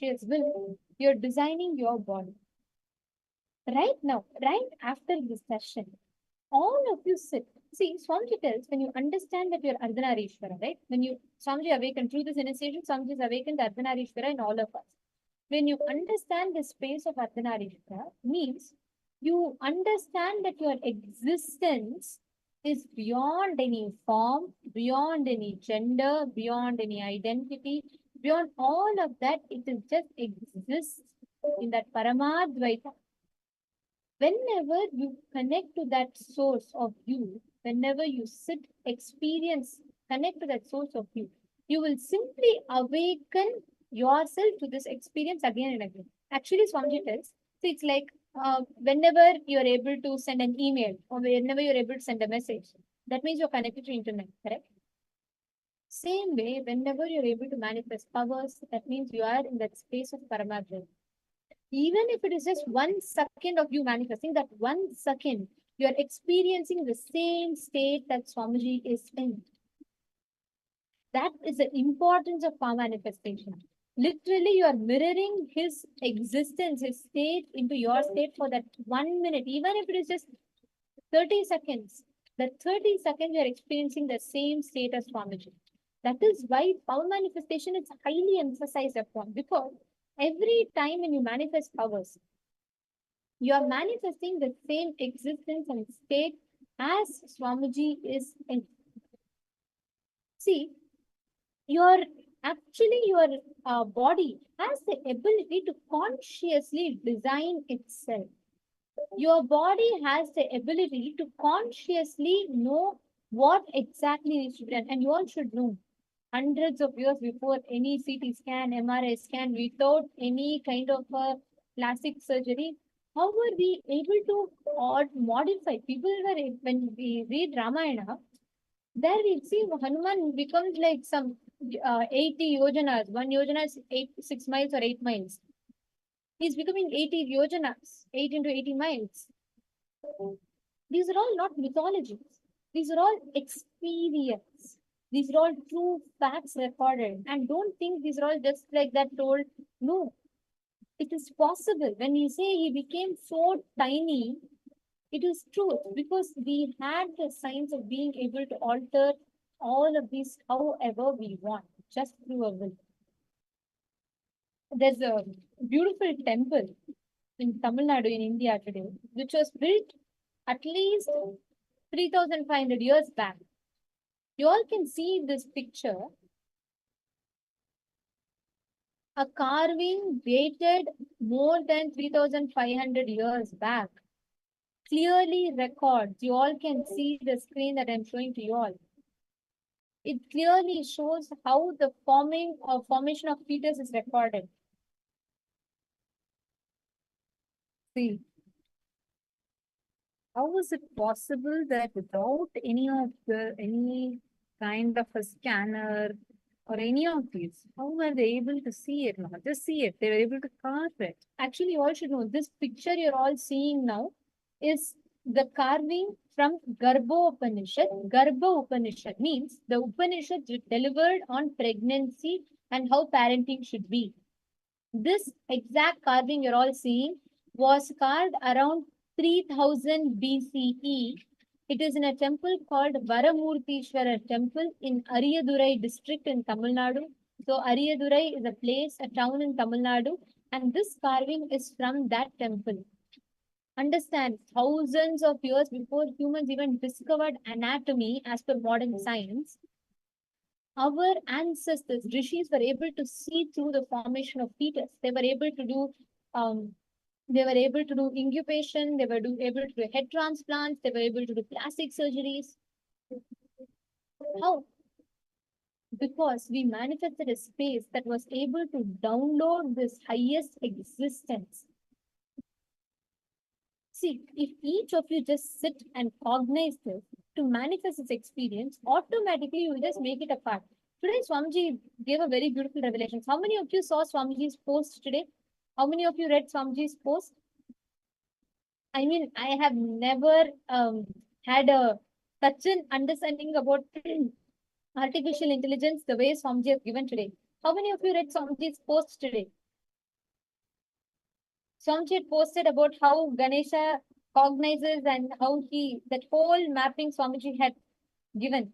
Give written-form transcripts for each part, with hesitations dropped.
will, you're designing your body. Right now, right after this session, all of you sit. See, Swamiji tells when you understand that you're Ardhanarishvara, right? When you Swamiji awaken through this initiation, Swamiji has awakened the Ardhanarishvara in all of us. When you understand the space of Ardhanarishvara, means you understand that your existence is beyond any form, beyond any gender, beyond any identity, beyond all of that. It is just exists in that Paramadvaita. Whenever you connect to that source of you, whenever you sit, experience, connect to that source of you, you will simply awaken yourself to this experience again and again. Actually, Swamiji tells, see, it's like whenever you're able to send an email or whenever you're able to send a message, that means you're connected to internet, correct? Same way, whenever you're able to manifest powers, that means you are in that space of Paramatma. Even if it is just 1 second of you manifesting, that 1 second, you are experiencing the same state that Swamiji is in. That is the importance of power manifestation. Literally, you are mirroring his existence, his state into your state for that 1 minute, even if it is just 30 seconds. That 30 seconds, you are experiencing the same state as Swamiji. That is why power manifestation is highly emphasized upon, because every time when you manifest powers, you are manifesting the same existence and state as Swamiji is in. See, your body has the ability to consciously design itself. Your body has the ability to consciously know what exactly needs to be done, and you all should know. Hundreds of years before any CT scan, MRI scan, without any kind of a plastic surgery, how were we able to modify? People were, when we read Ramayana, there we see Hanuman becomes like some 80 yojanas. 1 yojana is 6 miles or 8 miles. He's becoming 80 yojanas, 8 into 80 miles. These are all not mythologies. These are all experience. These are all true facts recorded. And don't think these are all just like that told. No, it is possible. When we say he became so tiny, it is true because we had the signs of being able to alter all of these however we want, just through a will. There's a beautiful temple in Tamil Nadu in India today, which was built at least 3,500 years back. You all can see this picture. A carving dated more than 3,500 years back. Clearly records. You all can see the screen that I'm showing to you all. It clearly shows how the formation of fetus is recorded. See, how is it possible that without any kind of a scanner or any of these, how were they able to see it? Not just see it, they were able to carve it. Actually, you all should know this picture you're all seeing now is the carving from Garbha Upanishad. Garbha Upanishad means the Upanishad delivered on pregnancy and how parenting should be. This exact carving you're all seeing was carved around 3000 BCE. It is in a temple called Varamurtishwara temple in Ariyadurai district in Tamil Nadu. So Ariyadurai is a place, a town in Tamil Nadu, and this carving is from that temple. Understand, thousands of years before humans even discovered anatomy as per modern science, our ancestors, rishis, were able to see through the formation of fetus. They were able to do incubation, they were able to do head transplants, they were able to do plastic surgeries. How? Because we manifested a space that was able to download this highest existence. See, if each of you just sit and cognize this to manifest this experience, automatically you will just make it a part. Today, Swamiji gave a very beautiful revelation. How many of you saw Swamiji's post today? How many of you read Swamiji's post? I mean, I have never had such an understanding about artificial intelligence the way Swamiji has given today. How many of you read Swamiji's post today? Swamiji had posted about how Ganesha cognizes and how that whole mapping Swamiji had given.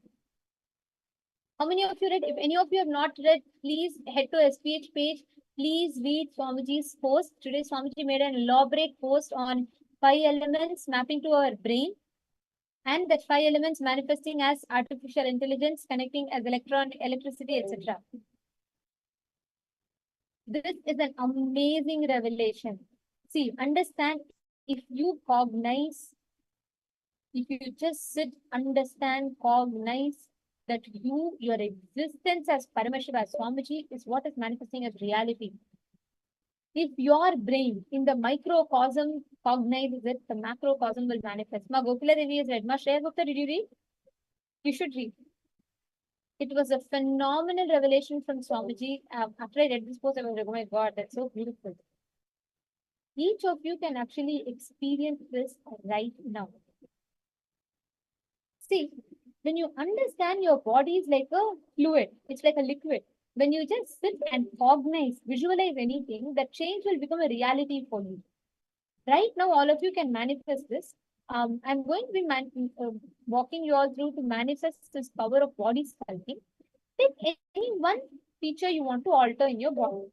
How many of you read? If any of you have not read, please head to SPH page. Please read Swamiji's post. Today, Swamiji made an elaborate post on 5 elements mapping to our brain, and that 5 elements manifesting as artificial intelligence, connecting as electricity, etc. This is an amazing revelation. See, understand, if you cognize, if you just sit, understand, cognize that your existence as Paramashiva, Swamiji, is what is manifesting as reality. If your brain in the microcosm cognizes it, the macrocosm will manifest. Ma Gokula Devi has read. Ma Shreya Gupta, did you read? You should read. It was a phenomenal revelation from Swamiji. After I read this post, I was like, oh my God, that's so beautiful. Each of you can actually experience this right now. See, when you understand your body is like a fluid, it's like a liquid. When you just sit and cognize, visualize anything, that change will become a reality for you. Right now, all of you can manifest this. I'm going to be walking you all through to manifest this power of body sculpting. Take any one feature you want to alter in your body.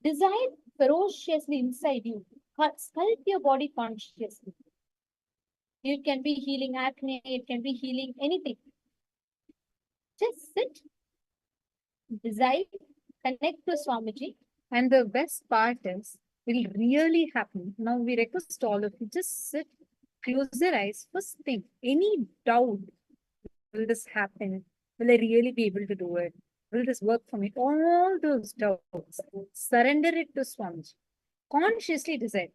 Desire ferociously inside you. Sculpt your body consciously. It can be healing acne, it can be healing anything. Just sit, decide, connect to Swamiji. And the best part is, will really happen. Now we request all of you, just sit, close your eyes, first think, any doubt, will this happen? Will I really be able to do it? Will this work for me? All those doubts, surrender it to Swamiji. Consciously decide.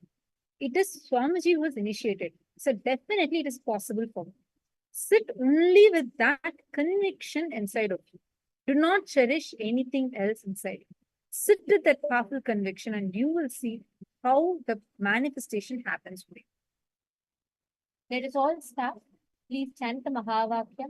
It is Swamiji who has initiated. So definitely it is possible for me. Sit only with that conviction inside of you. Do not cherish anything else inside. Sit with that powerful conviction and you will see how the manifestation happens for you. Let us all start. Please chant the Mahavakya.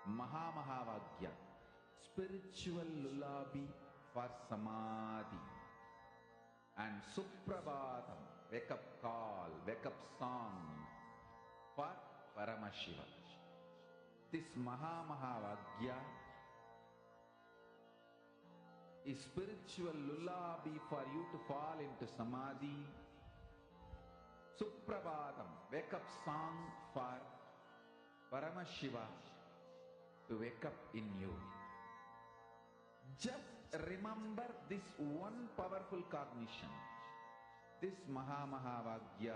Mahavagya, spiritual lullaby for samadhi, and Suprabhatam, wake up call, wake up song for Paramashiva. This Mahavagya is spiritual lullaby for you to fall into samadhi. Suprabhatam, wake up song for Paramashiva to wake up in you. Just remember this one powerful cognition. This Mahavagya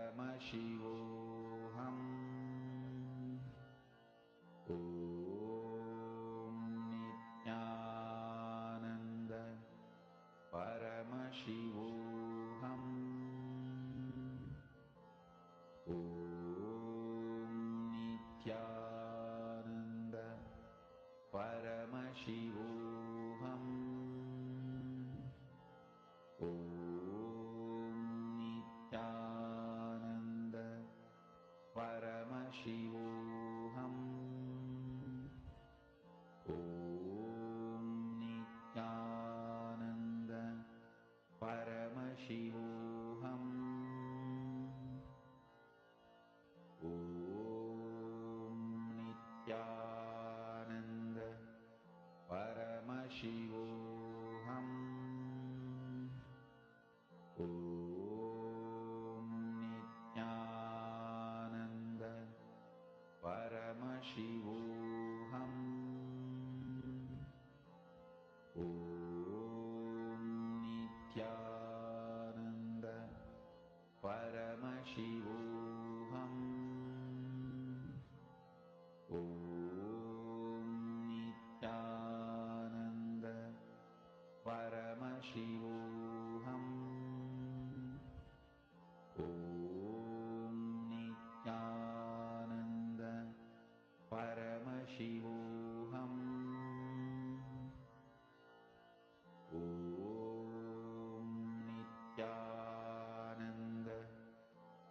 Paramashivoham. Om Nityananda Paramashivoham. Om Nityananda Paramashivoham. Om Nityananda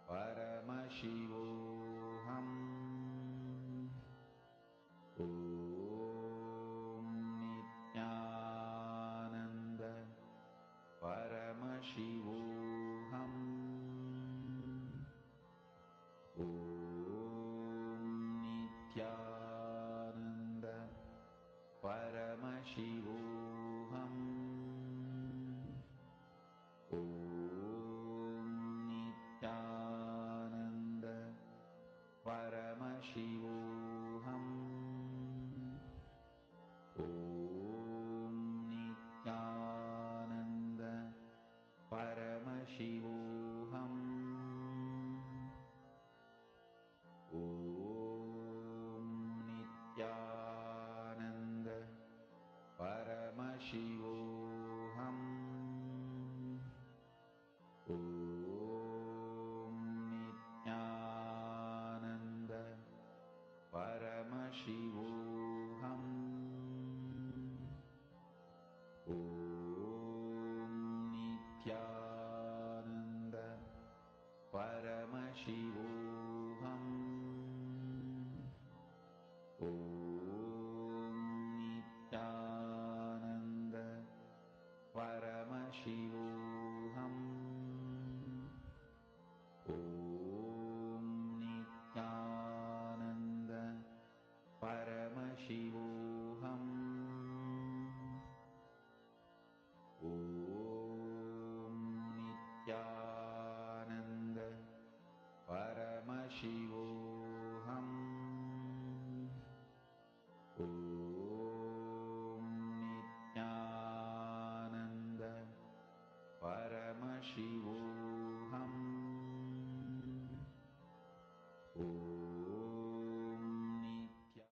Paramashivoham. Om Nityananda Paramashivoham. Om Nityananda Paramashivoham. Om Nityananda Paramashivoham. Om Nityananda Paramashivoham. Om Nityananda Paramashivoham. Om Nityananda Paramashivoham. Om Nityananda Paramashivoham. Om Nityananda Paramashivoham. Om Nityananda Paramashivoham. Om Nityananda Paramashivoham. Om Nityananda Paramashivoham. Om Nitya.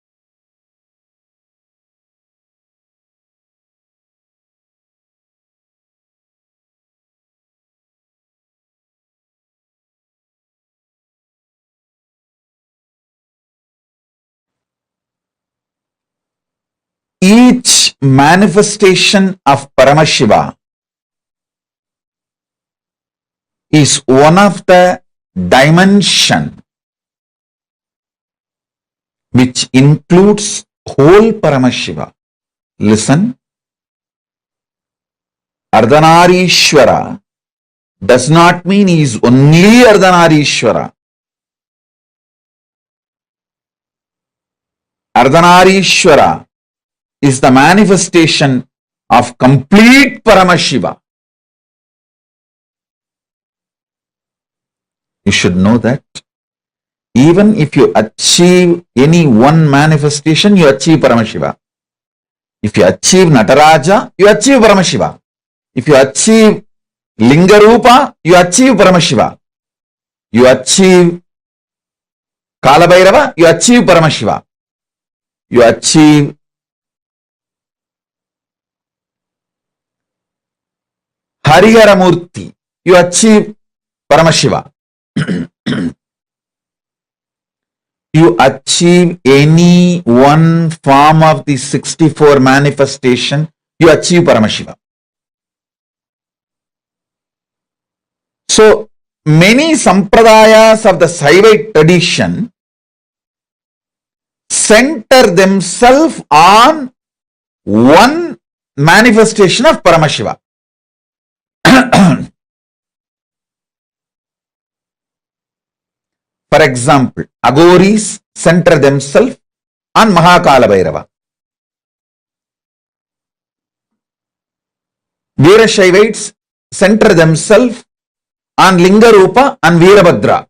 Each manifestation of Paramashiva is one of the dimension which includes whole Paramashiva. Listen, Ardhanarishwara does not mean he is only Ardhanarishwara. Ardhanarishwara is the manifestation of complete Paramashiva. You should know that. Even if you achieve any one manifestation, you achieve Paramashiva. If you achieve Nataraja, you achieve Paramashiva. If you achieve Lingarupa, you achieve Paramashiva. You achieve Kalabhairava, you achieve Paramashiva. You achieve Hariharamurti, you achieve Paramashiva. You achieve any one form of the 64 manifestation, you achieve Paramashiva. So, many sampradayas of the Saivite tradition center themselves on one manifestation of Paramashiva. For example, Aghoris center themselves on Mahakalabhairava. Veerashaivites center themselves on Lingarupa and Veerabhadra.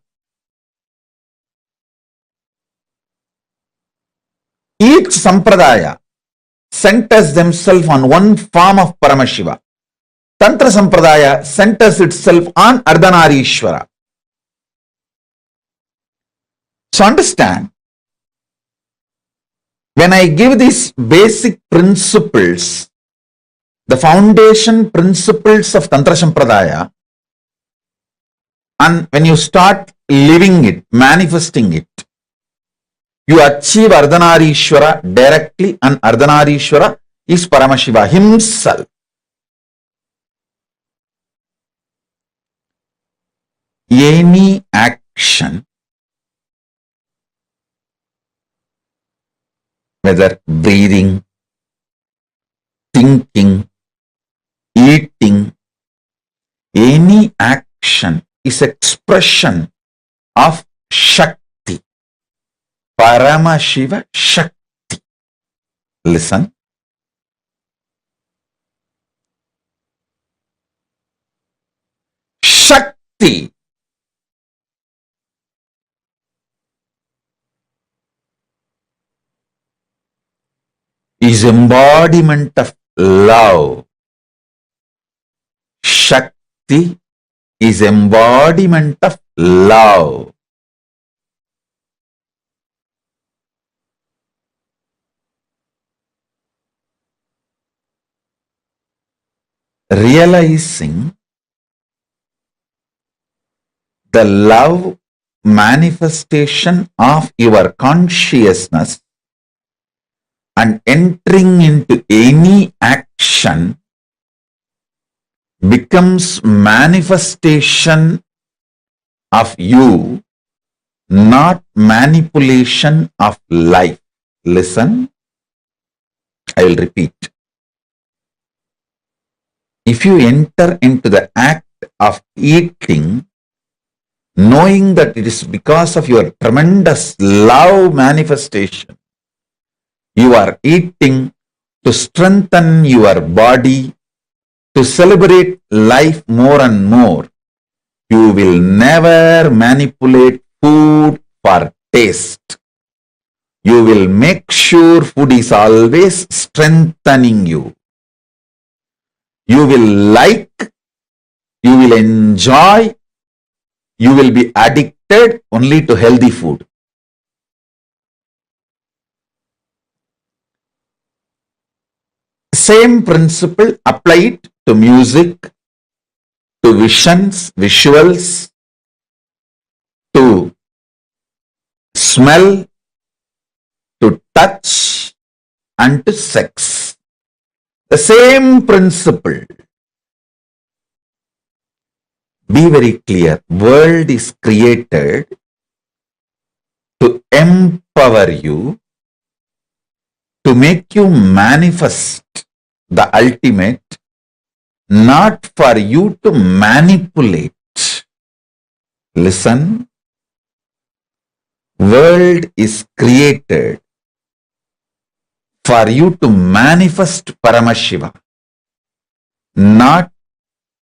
Each sampradaya centers themselves on one form of Paramashiva. Tantra sampradaya centers itself on Ardhanarishwara. So understand, when I give these basic principles, the foundation principles of Tantra Sampradaya, and when you start living it, manifesting it, you achieve Ardhanarishwara directly, and Ardhanarishwara is Paramashiva himself. Any action, whether breathing, thinking, eating, any action is expression of Shakti, Paramashiva Shakti. Listen. Shakti is embodiment of love. Shakti is embodiment of love. Realizing the love manifestation of your consciousness and entering into any action becomes manifestation of you, not manipulation of life. Listen, I will repeat. If you enter into the act of eating, knowing that it is because of your tremendous love manifestation, you are eating to strengthen your body, to celebrate life more and more. You will never manipulate food for taste. You will make sure food is always strengthening you. You will like, you will enjoy, you will be addicted only to healthy food. Same principle, apply it to music, to visions, visuals, to smell, to touch, and to sex. The same principle. Be very clear. World is created to empower you, to make you manifest the ultimate, not for you to manipulate. Listen. World is created for you to manifest Paramashiva, not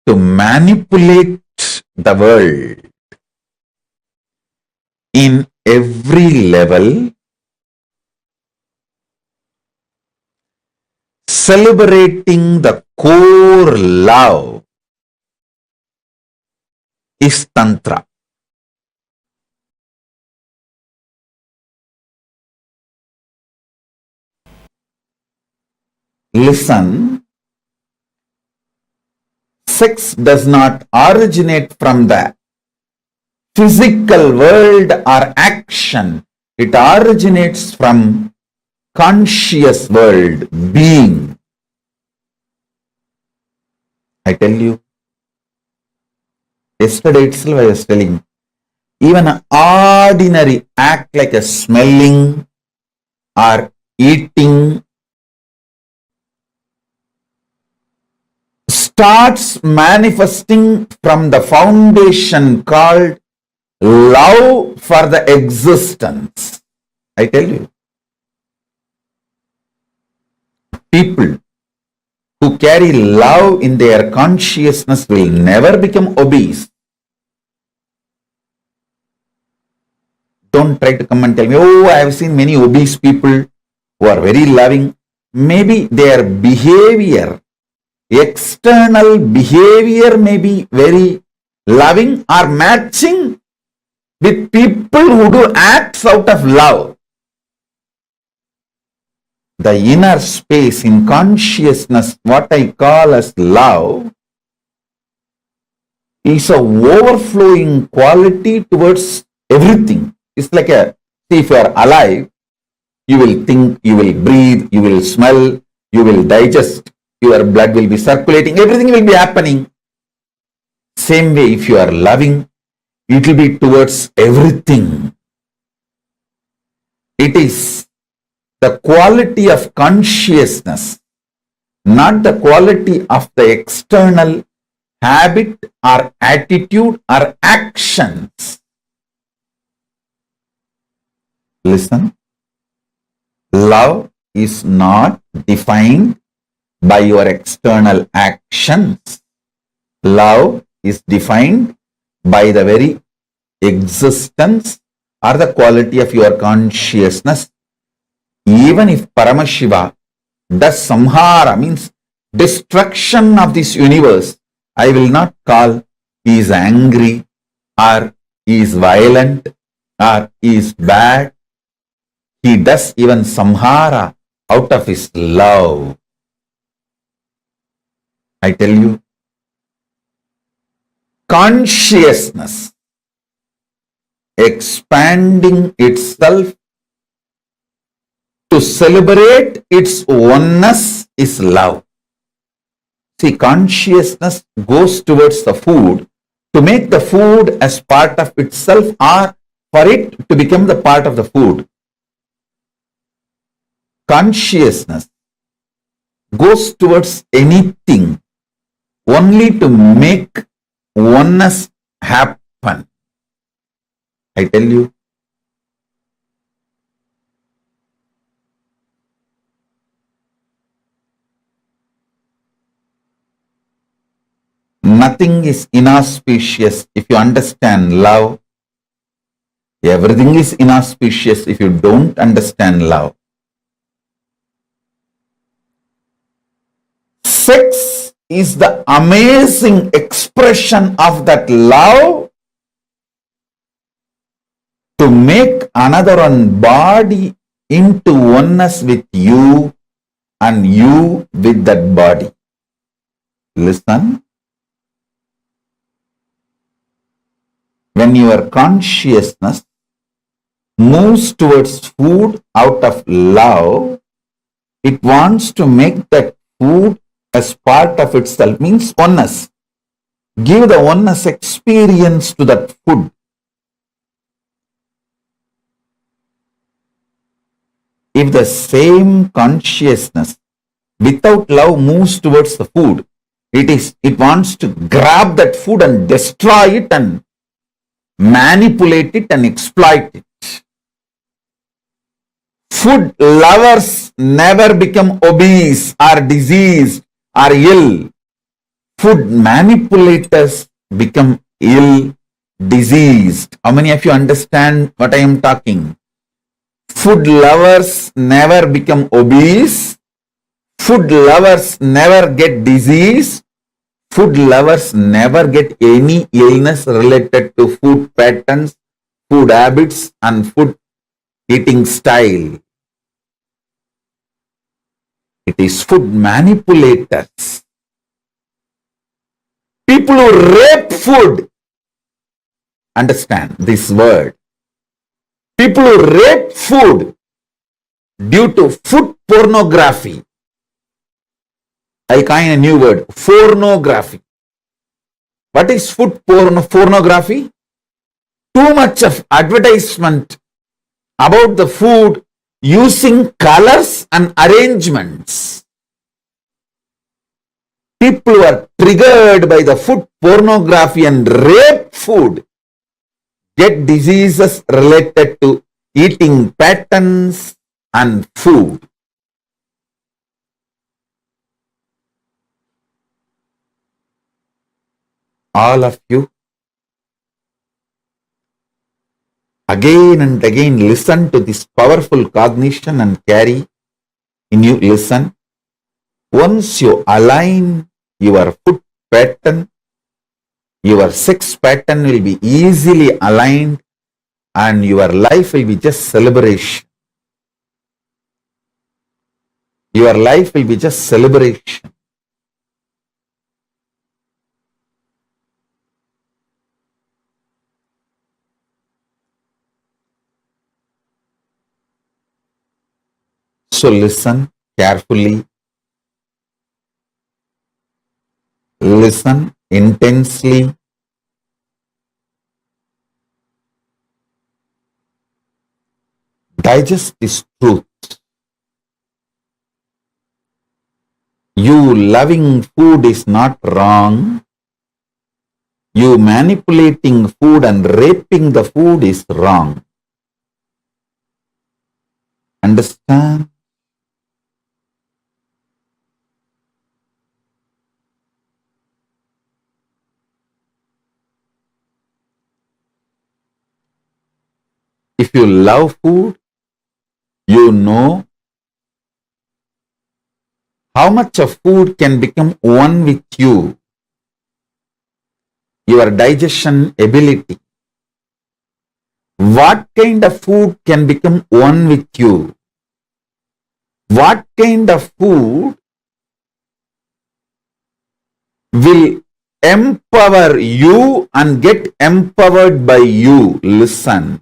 to manipulate the world. In every level, celebrating the core love is Tantra. Listen, sex does not originate from the physical world or action. It originates from conscious world, being. I tell you, yesterday itself I was telling, even an ordinary act like a smelling or eating starts manifesting from the foundation called love for the existence. I tell you, people who carry love in their consciousness will never become obese. Don't try to come and tell me, oh, I have seen many obese people who are very loving. Maybe their behavior, external behavior may be very loving or matching with people who do acts out of love. The inner space in consciousness, what I call as love, is a overflowing quality towards everything. It's like see, if you are alive, you will think, you will breathe, you will smell, you will digest, your blood will be circulating, everything will be happening. Same way, if you are loving, it will be towards everything. It is the quality of consciousness, not the quality of the external habit or attitude or actions. Listen, love is not defined by your external actions. Love is defined by the very existence or the quality of your consciousness. Even if Paramashiva does samhara, means destruction of this universe, I will not call he is angry or he is violent or he is bad. He does even samhara out of his love. I tell you, consciousness expanding itself to celebrate its oneness is love. See, consciousness goes towards the food to make the food as part of itself or for it to become the part of the food. Consciousness goes towards anything only to make oneness happen. I tell you, nothing is inauspicious if you understand love. Everything is inauspicious if you don't understand love. Sex is the amazing expression of that love to make another one body into oneness with you and you with that body. Listen. When your consciousness moves towards food out of love, it wants to make that food as part of itself, means oneness. Give the oneness experience to that food. If the same consciousness without love moves towards the food, it wants to grab that food and destroy it and manipulate it and exploit it. Food lovers never become obese or diseased or ill. Food manipulators become ill, diseased. How many of you understand what I am talking? Food lovers never become obese. Food lovers never get disease. Food lovers never get any illness related to food patterns, food habits, and food eating style. It is food manipulators. People who rape food. Understand this word. People who rape food due to food pornography. I'll coin a new word, pornography. What is food pornography? Too much of advertisement about the food using colors and arrangements. People who are triggered by the food pornography and rape food get diseases related to eating patterns and food. All of you, again and again listen to this powerful cognition and carry in you. Listen. Once you align your food pattern, your sex pattern will be easily aligned and your life will be just celebration. Your life will be just celebration. So listen carefully, listen intensely, digest this truth. You loving food is not wrong. You manipulating food and raping the food is wrong. Understand? If you love food, you know how much of food can become one with you, your digestion ability. What kind of food can become one with you? What kind of food will empower you and get empowered by you? Listen.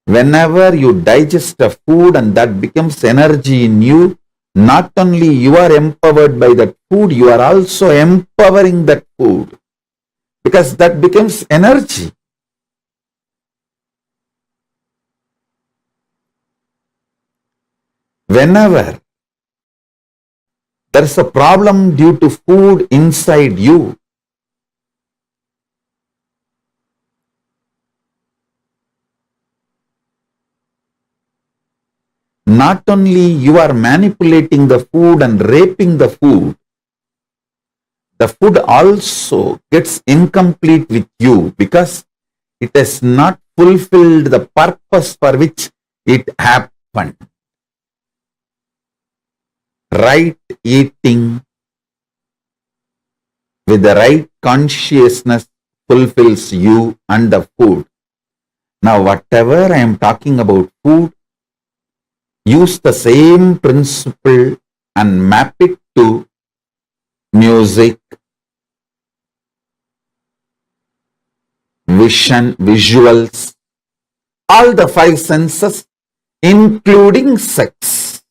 Whenever you digest a food and that becomes energy in you, not only you are empowered by that food, you are also empowering that food because that becomes energy. Whenever there is a problem due to food inside you, not only you are manipulating the food and raping the food also gets incomplete with you because it has not fulfilled the purpose for which it happened. Right eating with the right consciousness fulfills you and the food. Now, whatever I am talking about food, use the same principle and map it to music, vision, visuals, all the five senses, including sex.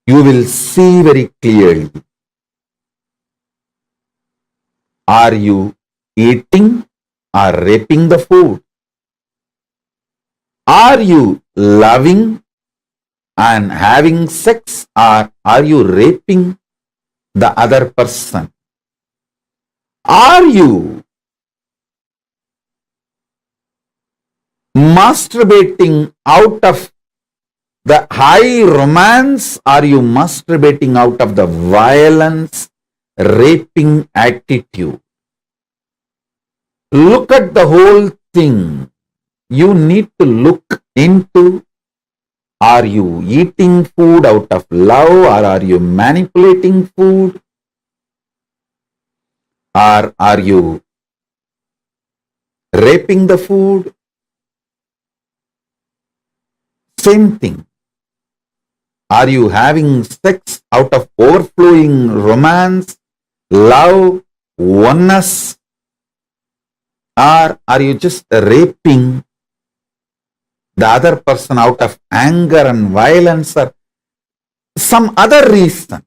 You will see very clearly. Are you eating or raping the food? Are you loving and having sex, or are you raping the other person? Are you masturbating out of the high romance? Are you masturbating out of the violence, raping attitude? Look at the whole thing. You need to look into, are you eating food out of love, or are you manipulating food? Or are you raping the food? Same thing. Are you having sex out of overflowing romance, love, oneness? Or are you just raping the other person out of anger and violence or some other reason?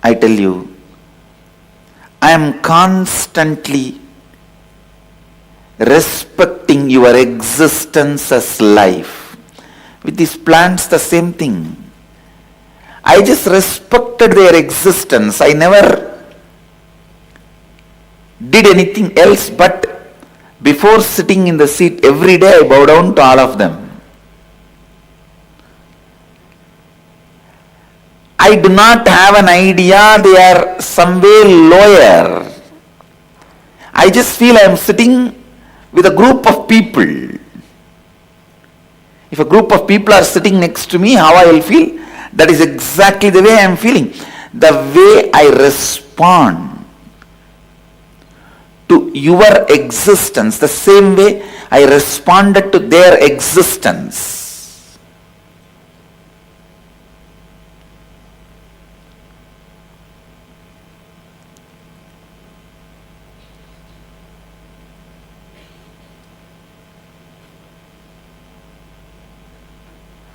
I tell you, I am constantly respecting your existence as life. With these plants, the same thing. I just respected their existence. I never did anything else, but before sitting in the seat every day, I bow down to all of them. I do not have an idea they are somewhere lower. I just feel I am sitting with a group of people. If a group of people are sitting next to me, how I will feel, that is exactly the way I am feeling. The way I respond to your existence, the same way I responded to their existence.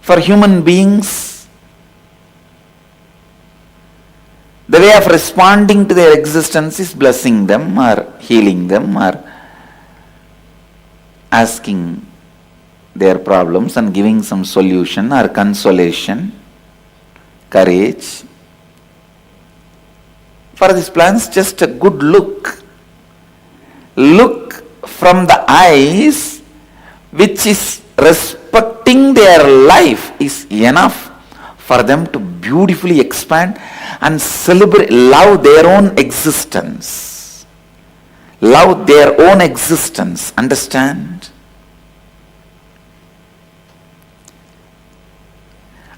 For human beings, the way of responding to their existence is blessing them or healing them or asking their problems and giving some solution or consolation, courage. For these plants, just a good look. Look from the eyes which is respecting their life is enough for them to beautifully expand and celebrate, love their own existence. Love their own existence, understand?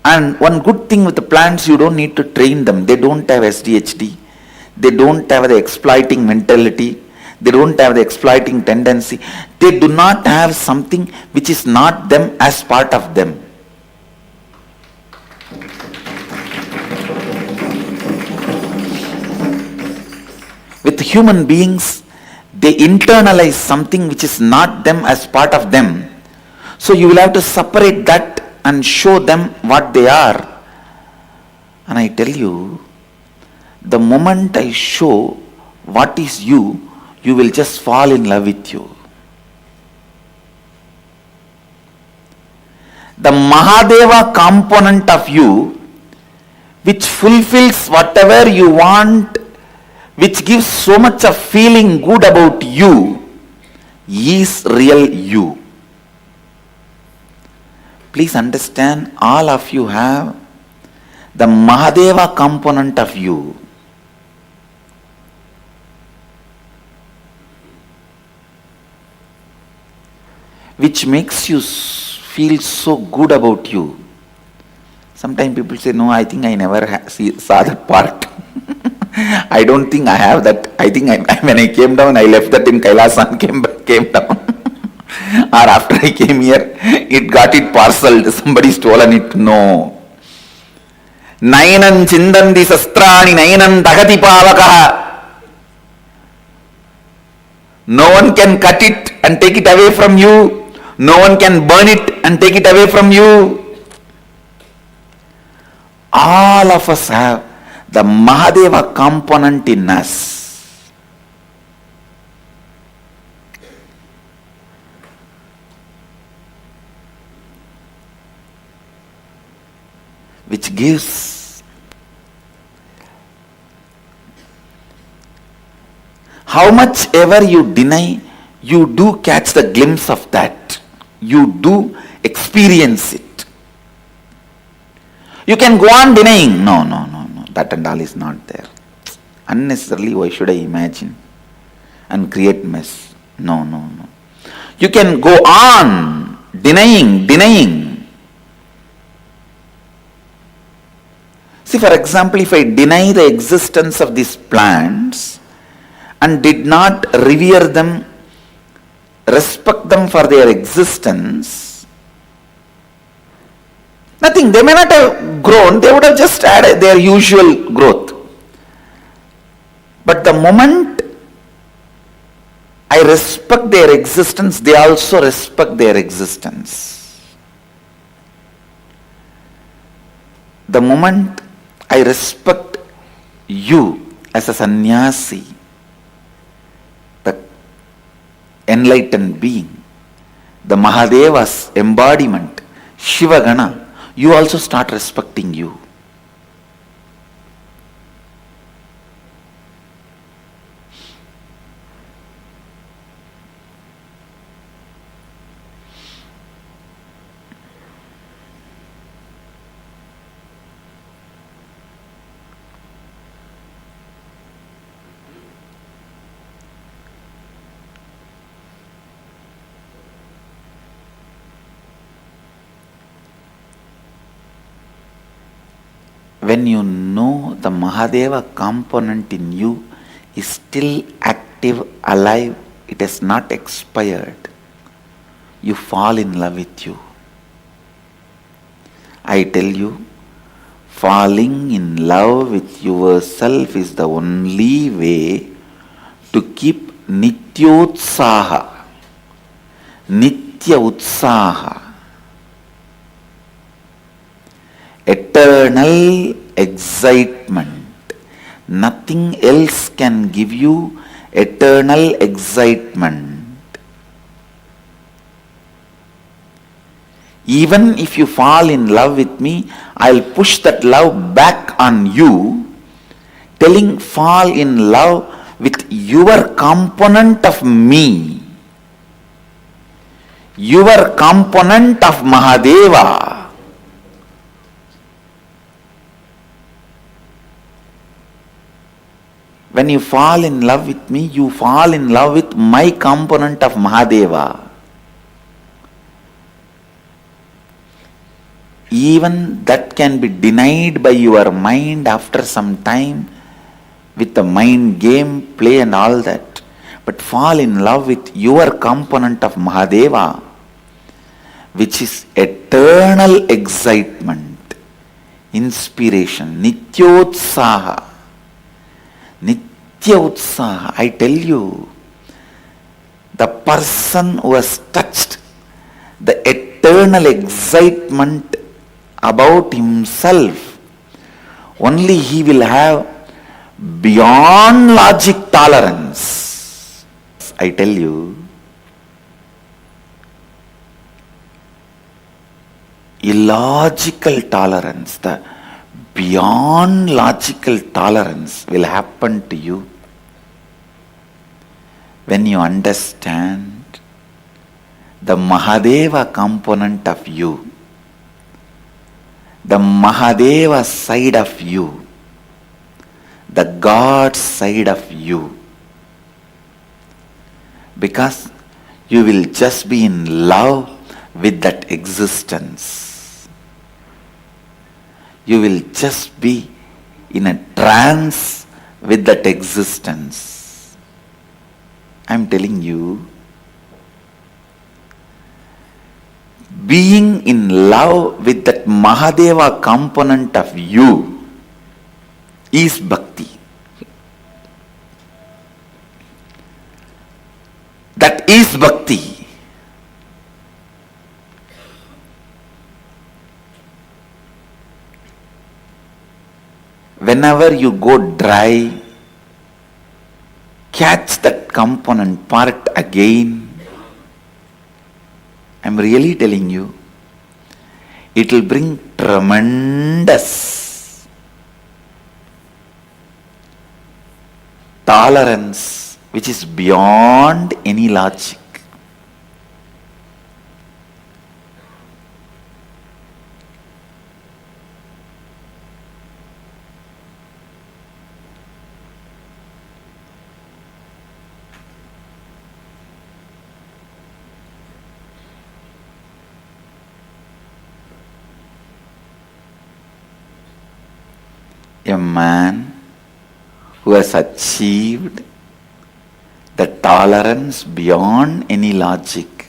And one good thing with the plants, you don't need to train them. They don't have SDHD. They don't have the exploiting mentality. They don't have the exploiting tendency. They do not have something which is not them as part of them. With human beings, they internalize something which is not them as part of them. So you will have to separate that and show them what they are. And I tell you, the moment I show what is you, you will just fall in love with you. The Mahadeva component of you, which fulfills whatever you want, which gives so much of feeling good about you, is real you. Please understand, all of you have the Mahadeva component of you. Which makes you feel so good about you. Sometimes people say, no, I think I never saw that part. I don't think I have that. I think when I came down, I left that in Kailas and came down. Or after I came here, it got it parceled. Somebody stolen it. No. Nayanan chindandi sastrani nayanan dagati pavakaha. No one can cut it and take it away from you. No one can burn it and take it away from you. All of us have the Mahadeva component in us. Which gives, how much ever you deny, you do catch the glimpse of that. You do experience it. You can go on denying. No. That and all is not there. Unnecessarily, why should I imagine and create mess? No. You can go on denying. See, for example, if I deny the existence of these plants and did not revere them, respect them for their existence, nothing. They may not have grown, they would have just had their usual growth. But the moment I respect their existence, they also respect their existence. The moment I respect you as a sannyasi, the enlightened being, the Mahadeva's embodiment, Shiva Gana, you also start respecting you. when you know the Mahadeva component in you is still active, alive, it has not expired, you fall in love with you. I tell you, falling in love with yourself is the only way to keep Nityotsaha, Nitya Utsaha, eternal excitement. Nothing else can give you eternal excitement. Even if you fall in love with me, I'll push that love back on you, telling fall in love with your component of me, your component of Mahadeva. When you fall in love with me, you fall in love with my component of Mahadeva. Even that can be denied by your mind after some time with the mind game, play and all that. But fall in love with your component of Mahadeva, which is eternal excitement, inspiration, Nityotsaha. Nitya Utsaha. I tell you, the person who has touched the eternal excitement about himself, only he will have beyond logic tolerance. I tell you, illogical tolerance, the beyond logical tolerance will happen to you when you understand the Mahadeva component of you, the Mahadeva side of you, the God side of you. Because you will just be in love with that existence. You will just be in a trance with that existence. I'm telling you, being in love with that Mahadeva component of you is bhakti. That is bhakti. Whenever you go dry, catch that component part again. I'm really telling you, it will bring tremendous tolerance which is beyond any logic. A man who has achieved the tolerance beyond any logic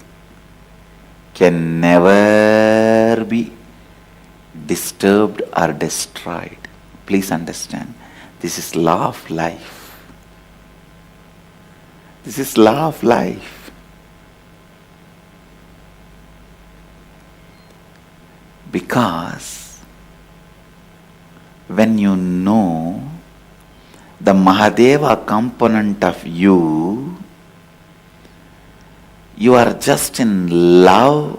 can never be disturbed or destroyed. Please understand, this is law of life. This is law of life. Because when you know the Mahadeva component of you, you are just in love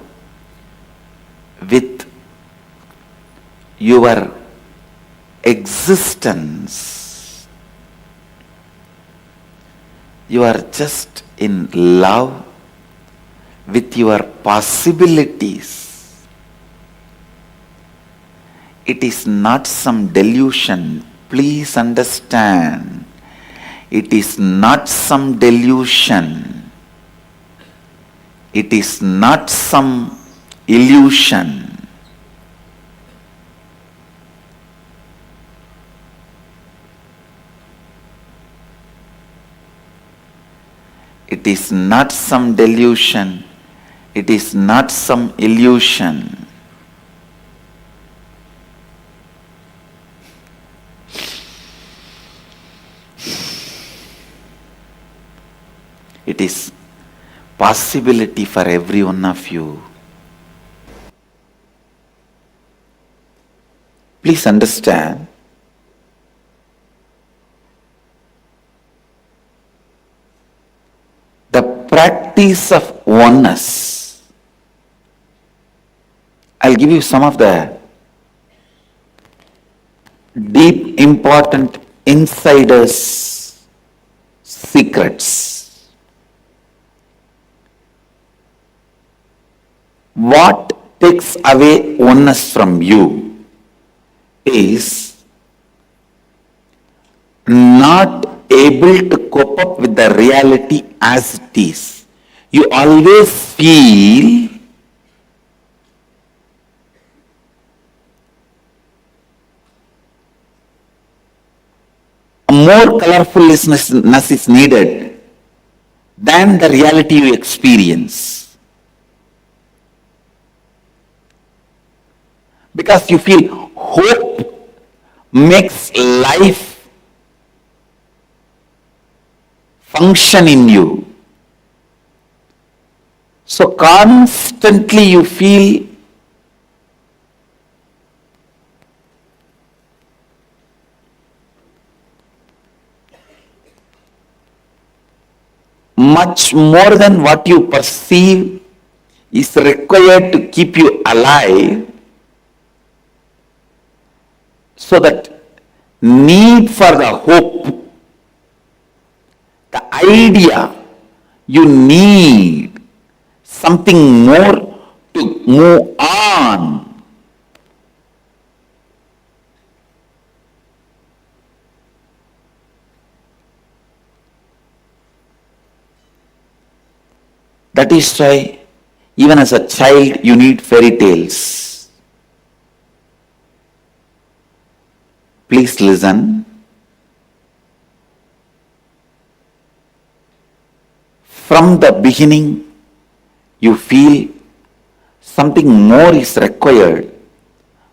with your existence. You are just in love with your possibilities. It is not some delusion. Please understand. It is not some delusion. It is not some illusion. It is not some delusion. It is not some illusion. It is possibility for every one of you. Please understand, the practice of oneness. I'll give you some of the deep, important insiders' secrets. What takes away oneness from you is not able to cope up with the reality as it is. You always feel more colorfulness is needed than the reality you experience. Because you feel hope makes life function in you. So constantly you feel much more than what you perceive is required to keep you alive, so that need for the hope, the idea, you need something more to move on. That is why even as a child you need fairy tales. Please listen. From the beginning you feel something more is required,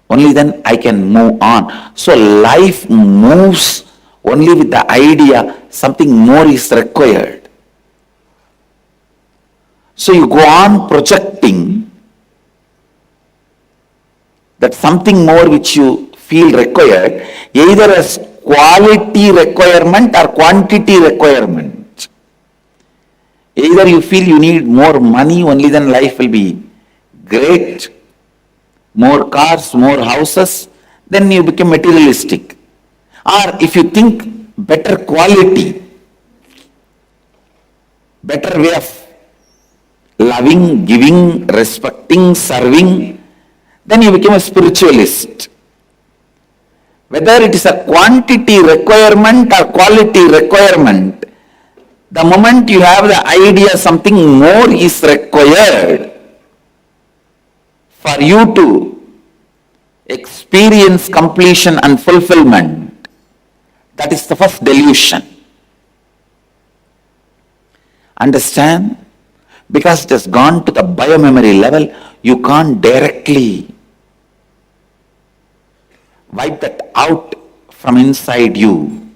only then I can move on. So life moves only with the idea something more is required. So you go on projecting that something more which you feel required, either as quality requirement or quantity requirement. Either you feel you need more money, only then life will be great, more cars, more houses, then you become materialistic. Or if you think better quality, better way of loving, giving, respecting, serving, then you become a spiritualist. Whether it is a quantity requirement or quality requirement, the moment you have the idea something more is required for you to experience completion and fulfillment, that is the first delusion. Understand? Because it has gone to the biomemory level, you can't directly wipe that out from inside you.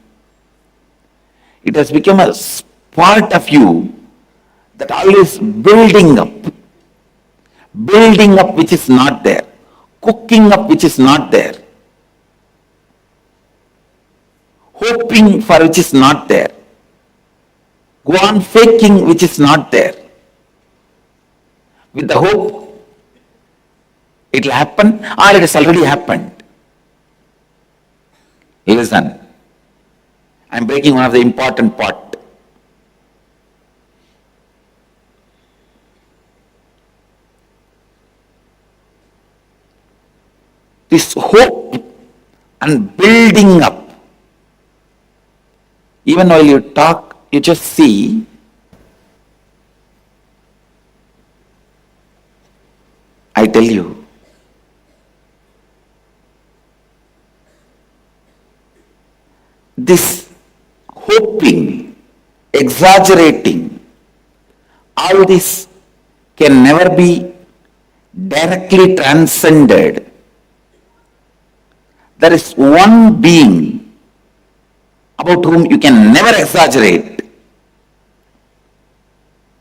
It has become a part of you that always building up which is not there, cooking up which is not there, hoping for which is not there, go on faking which is not there. With the hope it will happen, or it has already happened. Listen, I am breaking one of the important part. This hope and building up, even while you talk, you just see I tell you, this hoping, exaggerating, all this can never be directly transcended. There is one being about whom you can never exaggerate.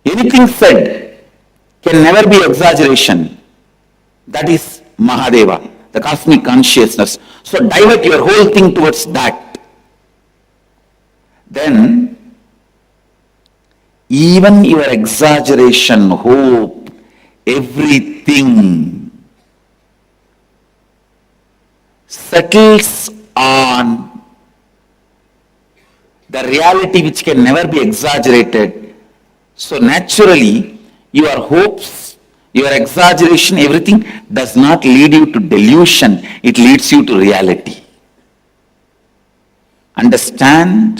Anything said can never be exaggeration. That is Mahadeva, the cosmic consciousness. So divert your whole thing towards that. Then, even your exaggeration, hope, everything settles on the reality which can never be exaggerated. So naturally, your hopes, your exaggeration, everything does not lead you to delusion. It leads you to reality. Understand?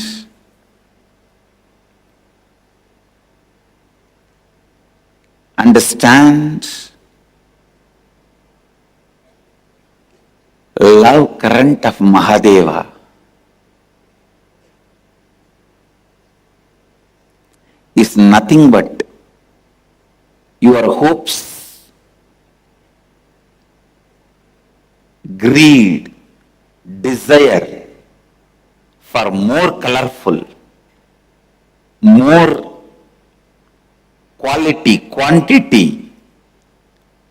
Understand? Love current of Mahadeva is nothing but your hopes, greed, desire for more colorful, more quality, quantity,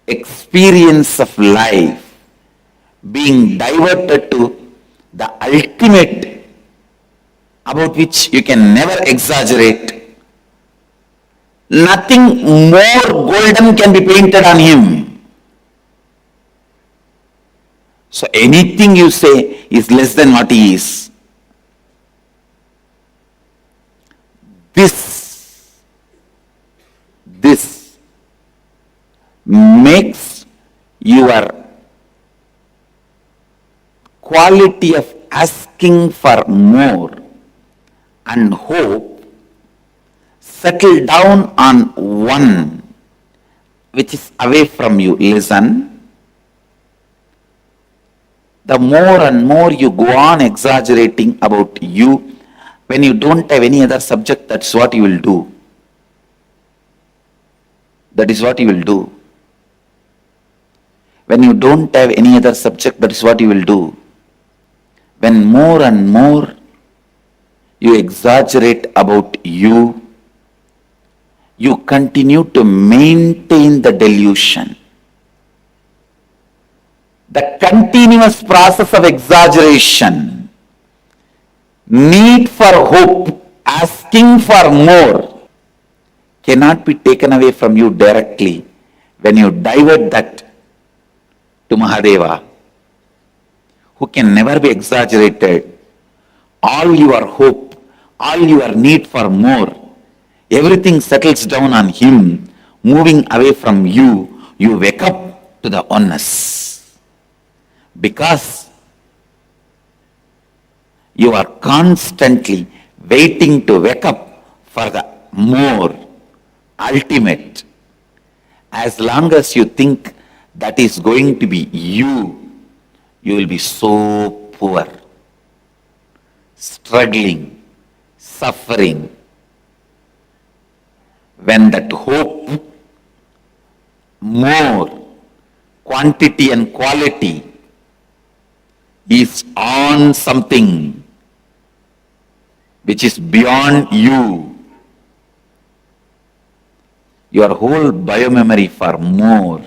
experience of life being diverted to the ultimate about which you can never exaggerate. Nothing more golden can be painted on him. So anything you say is less than what he is. This makes your quality of asking for more and hope settle down on one which is away from you. Listen, the more and more you go on exaggerating about you, when you don't have any other subject, that's what you will do. That is what you will do. When you don't have any other subject, that is what you will do. When more and more you exaggerate about you, you continue to maintain the delusion. The continuous process of exaggeration, need for hope, asking for more, cannot be taken away from you directly when you divert that to Mahadeva, who can never be exaggerated. All your hope, all your need for more, everything settles down on him, moving away from you. You wake up to the oneness. Because you are constantly waiting to wake up for the more ultimate. As long as you think that is going to be you, you will be so poor, struggling, suffering. When that hope, more quantity and quality is on something which is beyond you, your whole biomemory for more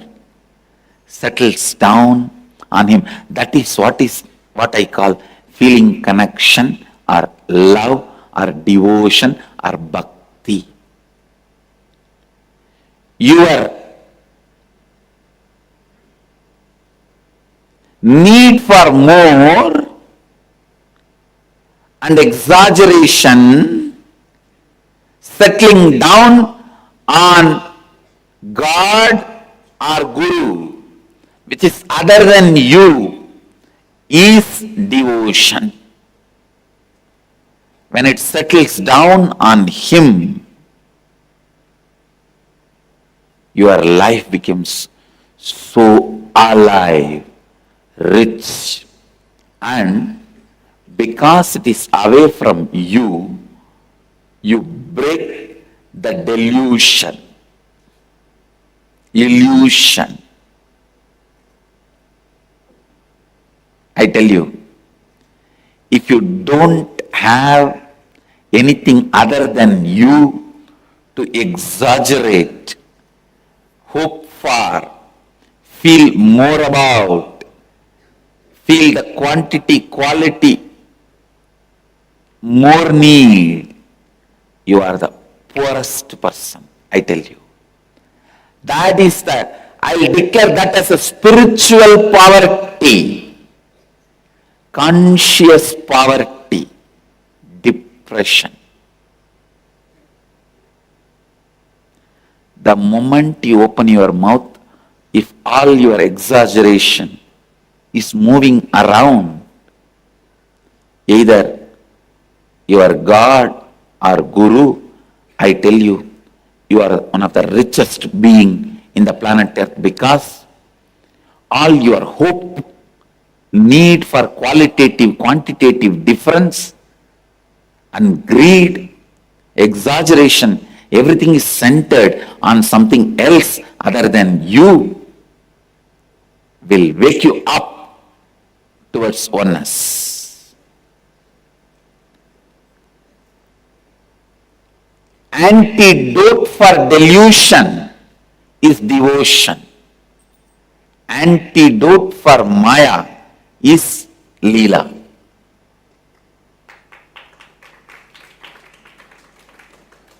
settles down on him. That is what I call feeling connection or love or devotion or bhakti. Your need for more and exaggeration settling down on God or Guru, which is other than you, is devotion. When it settles down on him, your life becomes so alive, rich, and because it is away from you, you break the delusion. illusion. I tell you, if you don't have anything other than you to exaggerate, hope for, feel more about, feel the quantity, quality, more need, you are the poorest person, I tell you. That is that. I will declare that as a spiritual poverty, conscious poverty, depression. The moment you open your mouth, if all your exaggeration is moving around, either your God or Guru, I tell you, you are one of the richest being in the planet Earth, because all your hope, need for qualitative, quantitative difference, and greed, exaggeration, everything is centered on something else other than you, will wake you up towards oneness. Antidote for delusion is devotion. Antidote for Maya is Leela.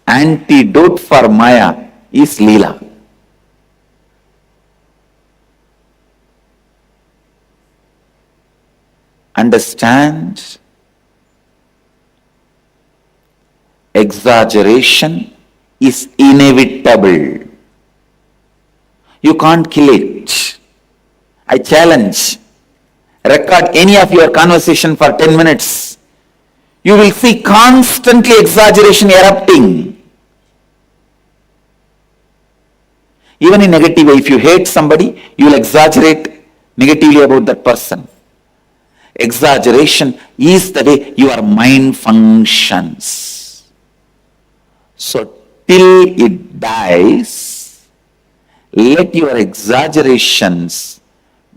Antidote for Maya is Leela. Understand? Exaggeration is inevitable. You can't kill it. I challenge. Record any of your conversation for 10 minutes. You will see constantly exaggeration erupting. Even in negative way, if you hate somebody, you will exaggerate negatively about that person. Exaggeration is the way your mind functions. So till it dies, let your exaggerations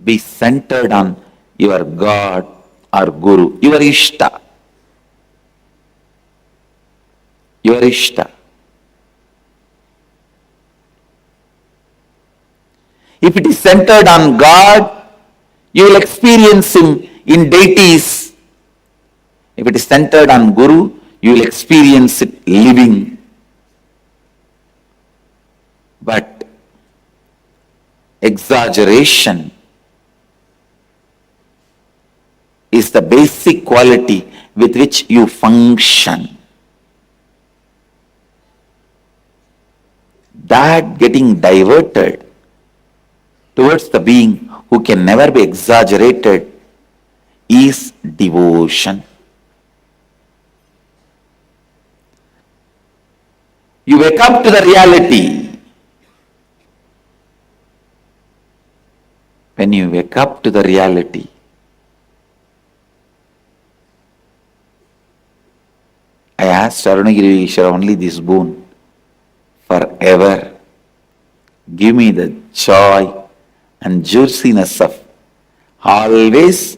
be centered on your God or Guru, your Ishta. Your Ishta. If it is centered on God, you will experience Him in deities. If it is centered on Guru, you will experience it living. But exaggeration is the basic quality with which you function. That getting diverted towards the being who can never be exaggerated is devotion. You wake up to the reality. When you wake up to the reality, I asked Arunagiri Ishvara only this boon: forever give me the joy and juiciness of always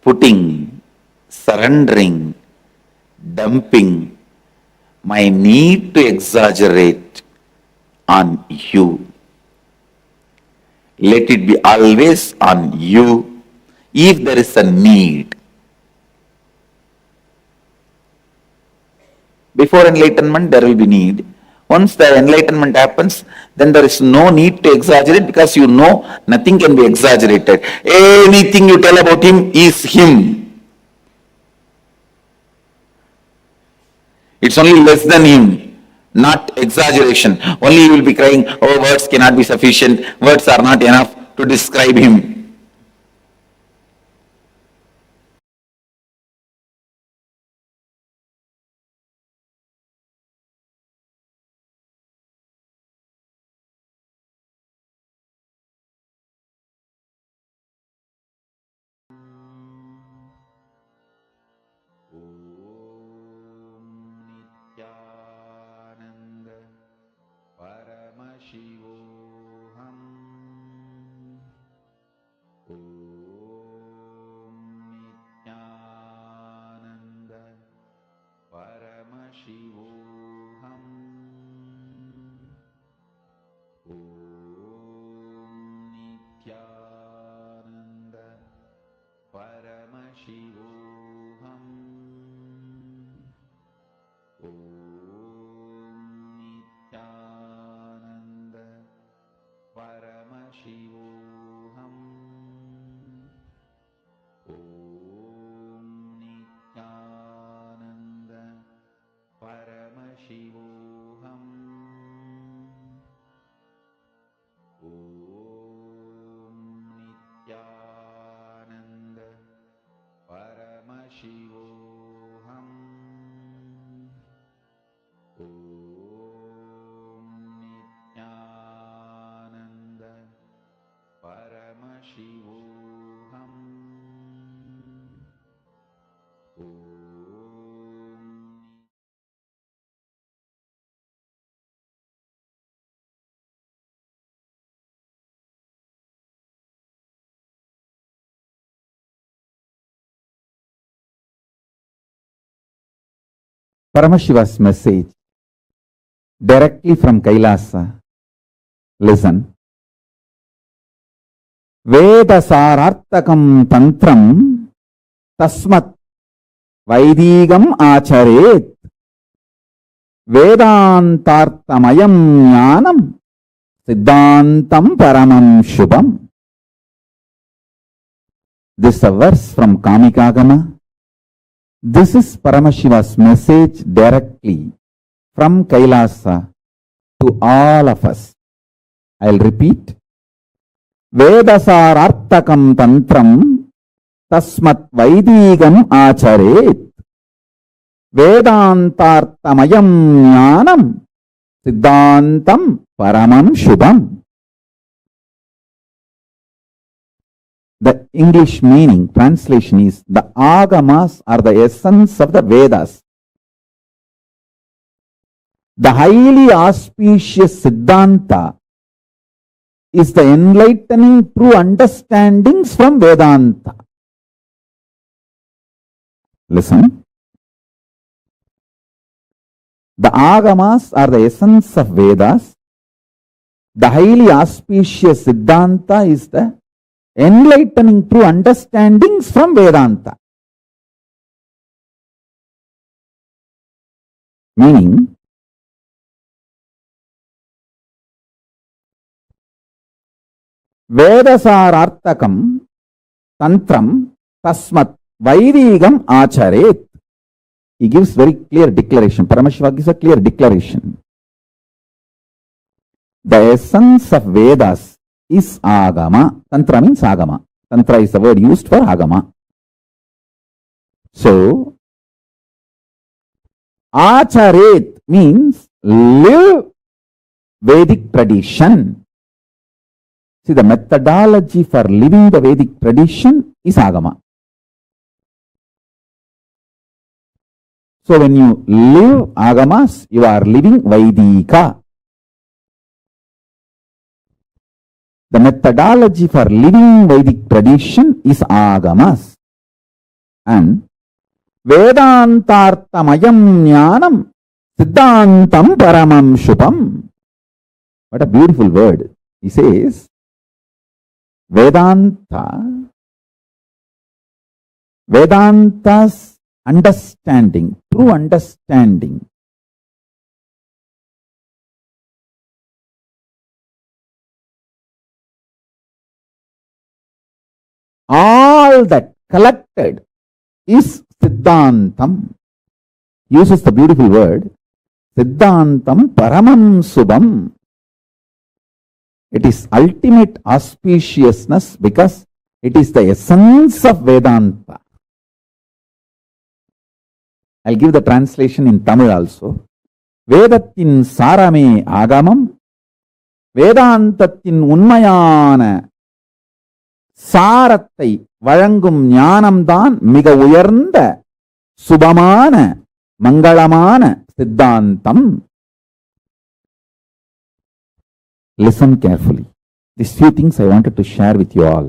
putting, surrendering, dumping my need to exaggerate on you. Let it be always on you if there is a need. Before enlightenment, there will be need. Once the enlightenment happens, then there is no need to exaggerate, because you know nothing can be exaggerated. Anything you tell about him is him. It's only less than him, not exaggeration. Only you will be crying, oh, words cannot be sufficient, words are not enough to describe him. Paramashivoham Om Nityananda Paramashivoham Om Nityananda Paramashivoham Om Nityananda Paramashivoham Om Nityananda Paramashivoham Om Paramashiva's message directly from Kailasa. Listen. Veda sarartakam tantram tasmat vaidigam acharet vedantartamayam jnanam siddhantam paramam shubham. This is a verse from Kamikagama. This is Paramashiva's message directly from Kailasa to all of us. I'll repeat. Vedasarartakam tantram tasmat vaidigam acharet vedantartamayam jnanam siddhantam paramam shubham. The English meaning, translation is, the agamas are the essence of the Vedas. The highly auspicious Siddhanta is the enlightening true understandings from Vedanta. Listen. The agamas are the essence of Vedas. The highly auspicious Siddhanta is the enlightening true understandings from Vedanta. Meaning, Vedasarartakam tantram tasmat vaidigam acharet. He gives very clear declaration. Paramashiva gives a clear declaration. The essence of Vedas is agama. Tantra means agama. Tantra is the word used for agama. So, acharet means live Vedic tradition. See, the methodology for living the Vedic tradition is agama. So, when you live agamas, you are living Vaidika. The methodology for living Vedic tradition is agamas. And Vedantartamayam jnanam siddhantam paramam shubham. What a beautiful word. He says, Vedanta's understanding, true understanding, all that collected is Siddhantam. Uses the beautiful word, Siddhantam paramam subham. It is ultimate auspiciousness because it is the essence of Vedanta. I'll give the translation in Tamil also. Vedatin sarame agamam, Vedantatin unmayana சாரத்தை வழங்கும் ஞானம்தான் மிக உயர்ந்த சுபமான மங்களமான சித்தாந்தம். Listen carefully. These few things I wanted to share with you all.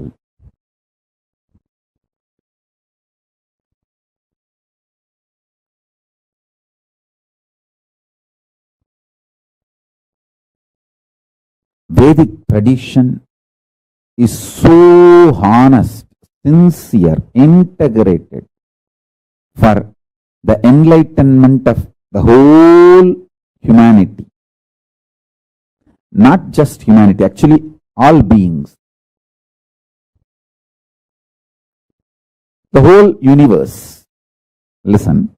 Vedic tradition is so honest, sincere, integrated for the enlightenment of the whole humanity. Not just humanity, actually all beings. The whole universe. Listen.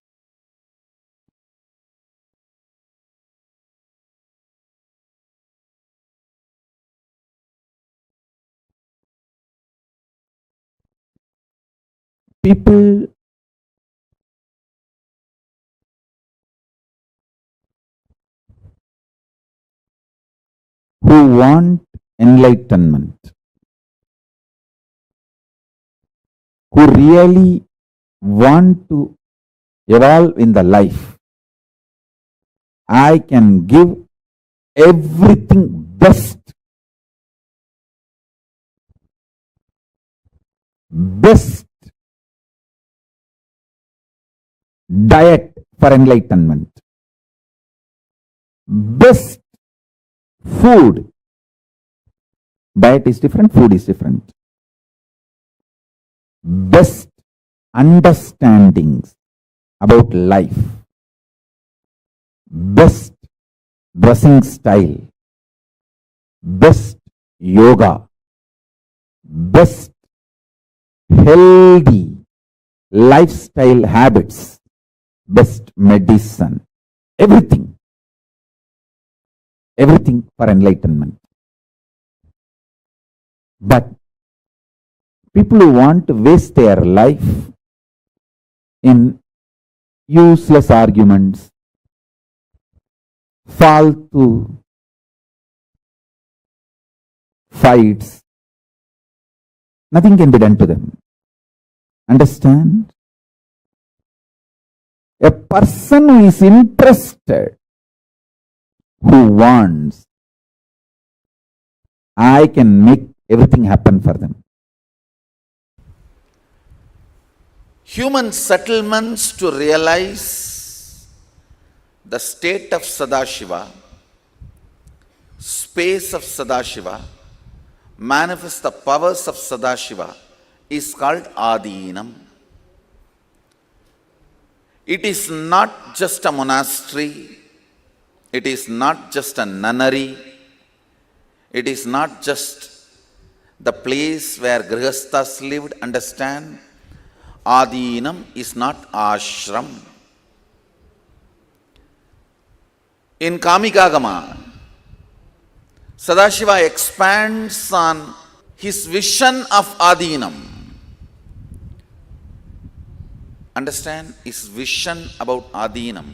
People who want enlightenment, who really want to evolve in the life, I can give everything best diet for enlightenment, best food. Diet is different, food is different. Best understandings about life, best dressing style, best yoga, best healthy lifestyle habits, best medicine, everything for enlightenment. But people who want to waste their life in useless arguments, faltu fights, nothing can be done to them. Understand? A person who is interested, who wants, I can make everything happen for them. Human settlements to realize the state of Sadashiva, space of Sadashiva, manifest the powers of Sadashiva is called Adinam. It is not just a monastery, it is not just a nunnery, it is not just the place where Grihasthas lived. Understand? Adinam is not ashram. In Kamikagama, Sadashiva expands on his vision of Adinam. Understand? His vision about Adinam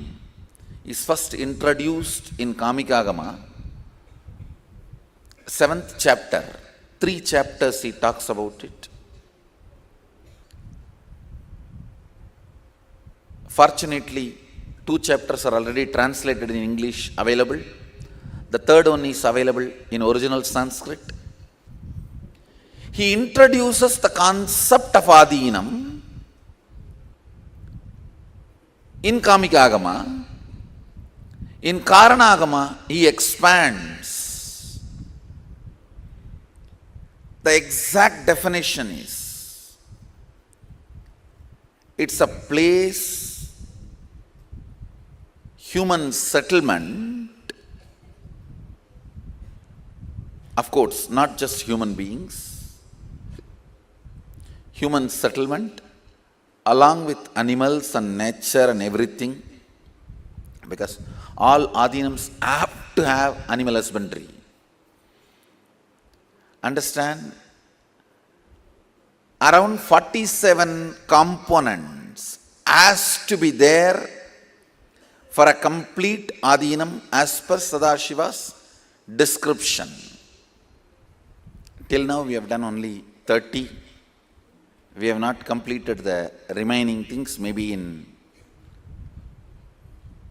is first introduced in Kamikagama, 7th chapter. 3 chapters he talks about it. Fortunately, 2 chapters are already translated in English, available. The third one is available in original Sanskrit. He introduces the concept of Adinam in Kamikagama. In Karanagama, he expands. The exact definition is, it's a place, human settlement, of course, not just human beings, human settlement along with animals and nature and everything, because all Adinams have to have animal husbandry. Understand? Around 47 components has to be there for a complete Adinam as per Sadashiva's description. Till now we have done only 30. We have not completed the remaining things. Maybe in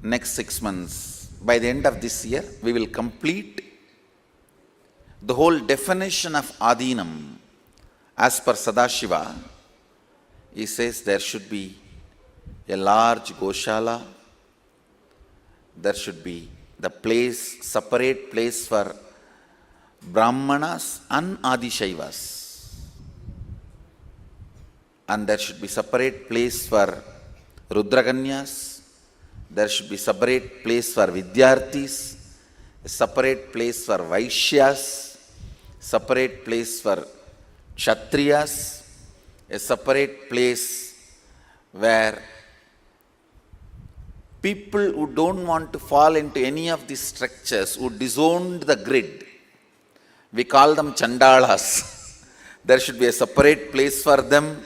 next 6 months, by the end of this year, we will complete the whole definition of Adinam as per Sadashiva. He says there should be a large Goshala, there should be the place, separate place for Brahmanas and Adishaivas. and there should be separate place for Rudraganyas, there should be separate place for Vidyarthis, a separate place for Vaishyas, separate place for Kshatriyas, a separate place where people who don't want to fall into any of these structures, who disowned the grid, we call them Chandalas. There should be a separate place for them.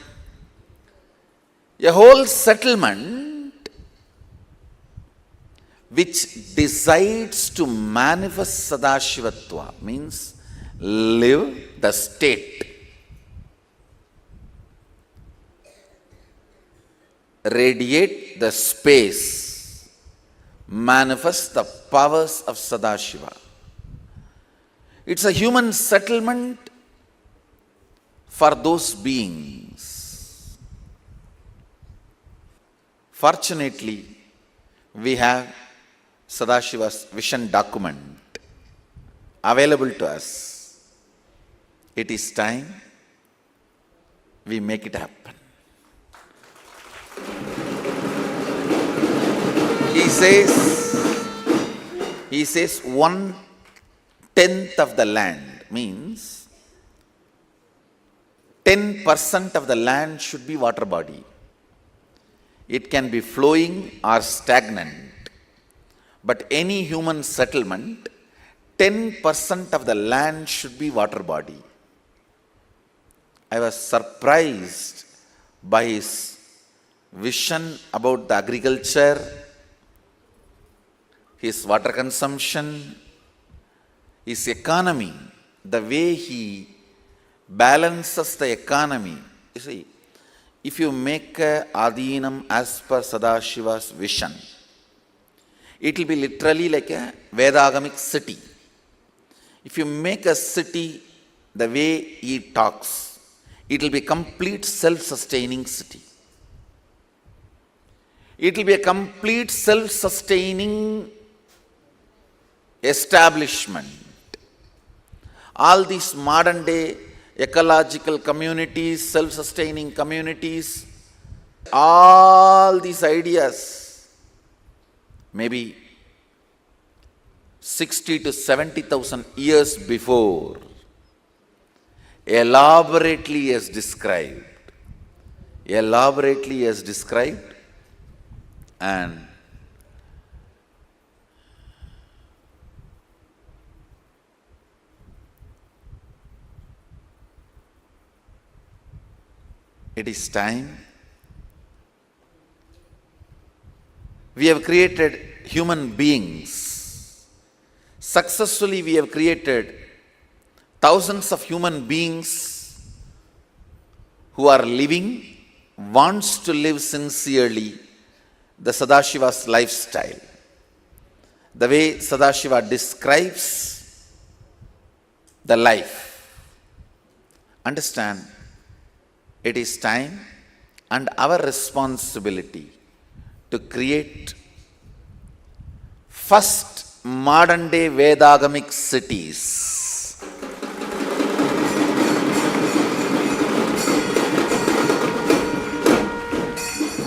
A whole settlement which decides to manifest Sadashivatva, means live the state, radiate the space, manifest the powers of Sadashiva. It's a human settlement for those beings. Fortunately, we have Sadashiva's vision document available to us. It is time we make it happen. He says 1/10 of the land, means 10% of the land should be water body. It can be flowing or stagnant. But any human settlement, 10% of the land should be water body. I was surprised by his vision about the agriculture, his water consumption, his economy, the way he balances the economy. You see, if you make a Adinam as per Sadashiva's vision, it will be literally like a Vedagamic city. If you make a city the way he talks, it will be a complete self-sustaining city. It will be a complete self-sustaining establishment. All these modern day ecological communities, self-sustaining communities, all these ideas, maybe 60 to 70,000 years before, elaborately as described, and it is time. We have created human beings. Successfully, we have created thousands of human beings who are living, wants to live sincerely the Sadashiva's lifestyle. The way Sadashiva describes the life. Understand, it is time and our responsibility to create first modern day Vedagamic cities.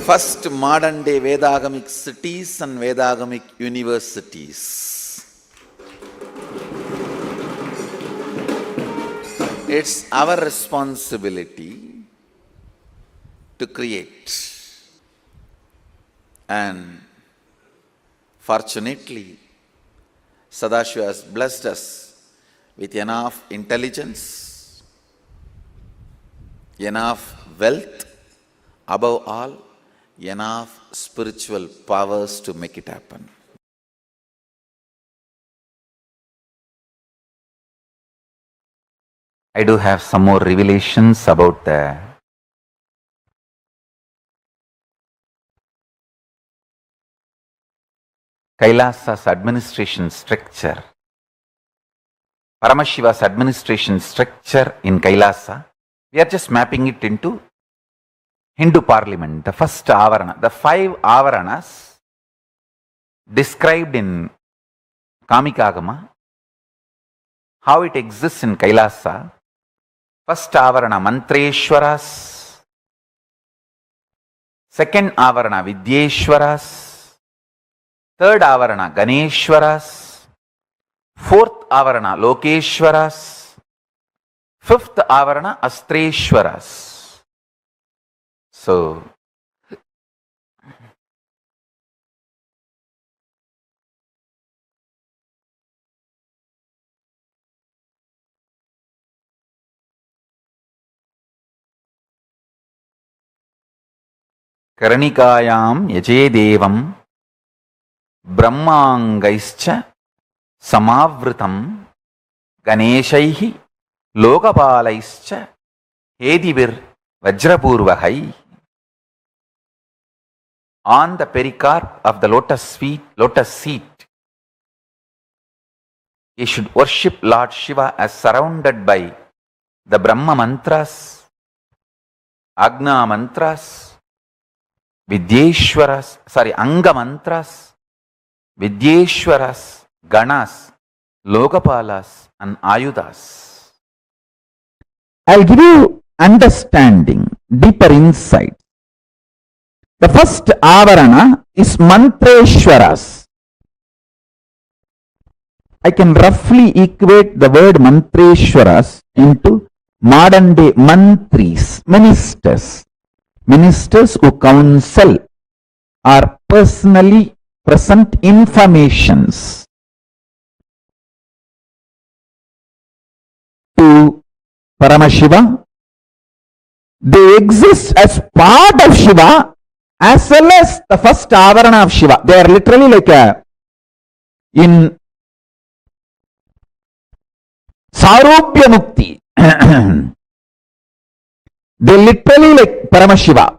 First modern day Vedagamic cities and Vedagamic universities. It's our responsibility to create. And fortunately, Sadashiva has blessed us with enough intelligence, enough wealth, above all, enough spiritual powers to make it happen. I do have some more revelations about the Kailasa's administration structure. Paramashiva's administration structure in Kailasa, we are just mapping it into Hindu parliament, the first avarana, the 5 avaranas described in Kamikagama, how it exists in Kailasa. First avarana, Mantreshwaras, Second avarana Vidyeshwaras. Third avarana Ganeshwaras. Fourth avarana Lokeshwaras. Fifth avarana Astreshwaras. So, Karanikaayam Yajedevam Brahmangaischa Samavritam Ganeshaihi Lokapalaischa Hedivir Vajrapurvahai. On the pericarp of the lotus seat, you should worship Lord Shiva as surrounded by the Brahma mantras, Agna mantras, Anga mantras, Vidyeshwaras, Ganas, Lokapalas and Ayudas. I'll give you understanding, deeper insight. The first avarana is Mantreshwaras. I can roughly equate the word Mantreshwaras into modern day mantris, ministers. Ministers who counsel or personally present informations to Paramashiva. They exist as part of Shiva as well as the first avarana of Shiva. They are literally like in Sarupya Mukti. They literally like Paramashiva.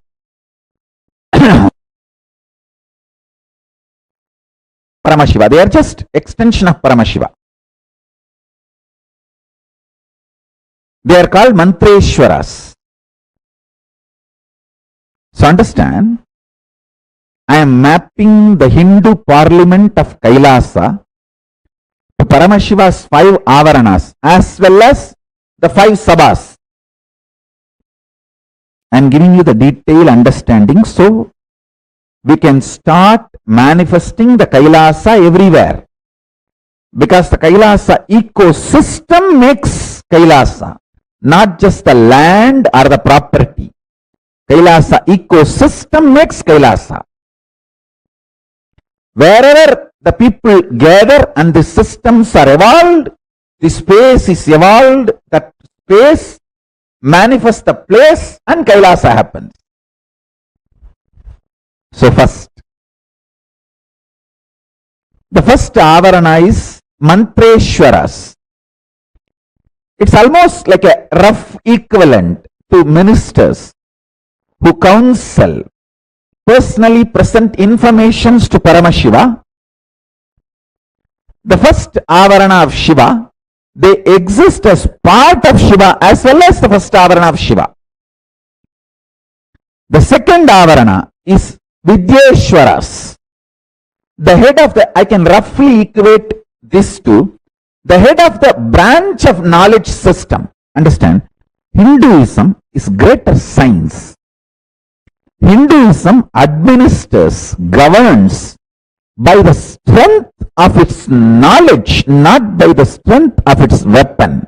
Paramashiva. They are just extension of Paramashiva. They are called Mantreshwaras. So understand, I am mapping the Hindu parliament of Kailasa to Paramashiva's 5 avaranas as well as the 5 sabhas. I am giving you the detailed understanding so we can start manifesting the Kailasa everywhere. Because the Kailasa ecosystem makes Kailasa, not just the land or the property. Kailasa ecosystem makes Kailasa. Wherever the people gather and the systems are evolved, the space is evolved, that space manifests the place and Kailasa happens. So first, the first avarana is Mantreshwaras. It's almost like a rough equivalent to ministers who counsel, personally present informations to Paramashiva. The first avarana of Shiva, they exist as part of Shiva as well as the first avarana of Shiva. The second avarana is Vidyeshwaras. The head of the, I can roughly equate this to the head of the branch of knowledge system. Understand, Hinduism is greater science. Hinduism administers, governs by the strength of its knowledge, not by the strength of its weapon.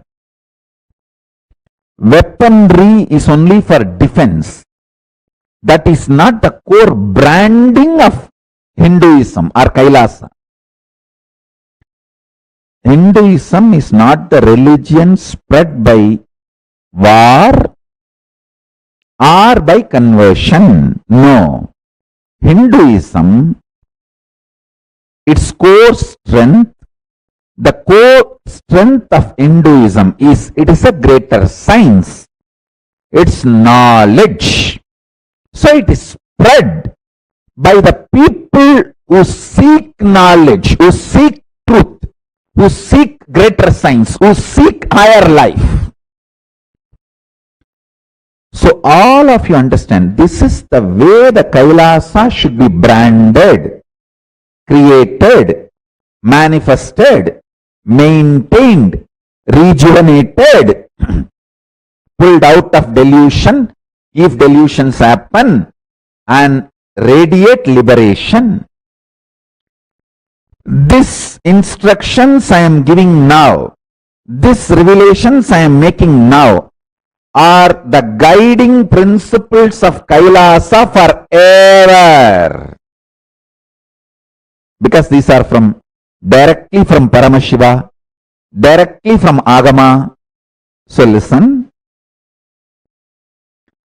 Weaponry is only for defense. That is not the core branding of Hinduism or Kailasa. Hinduism is not the religion spread by war or by conversion. No. Hinduism, its core strength, the core strength of Hinduism is it is a greater science. It's knowledge. So it is spread by the people who seek knowledge, who seek truth, who seek greater science, who seek higher life. So all of you understand, this is the way the Kailasa should be branded, created, manifested, maintained, rejuvenated, pulled out of delusion, if delusions happen, and radiate liberation. These instructions I am giving now, these revelations I am making now, are the guiding principles of Kailasa forever. Because these are directly from Paramashiva, directly from Agama. So listen,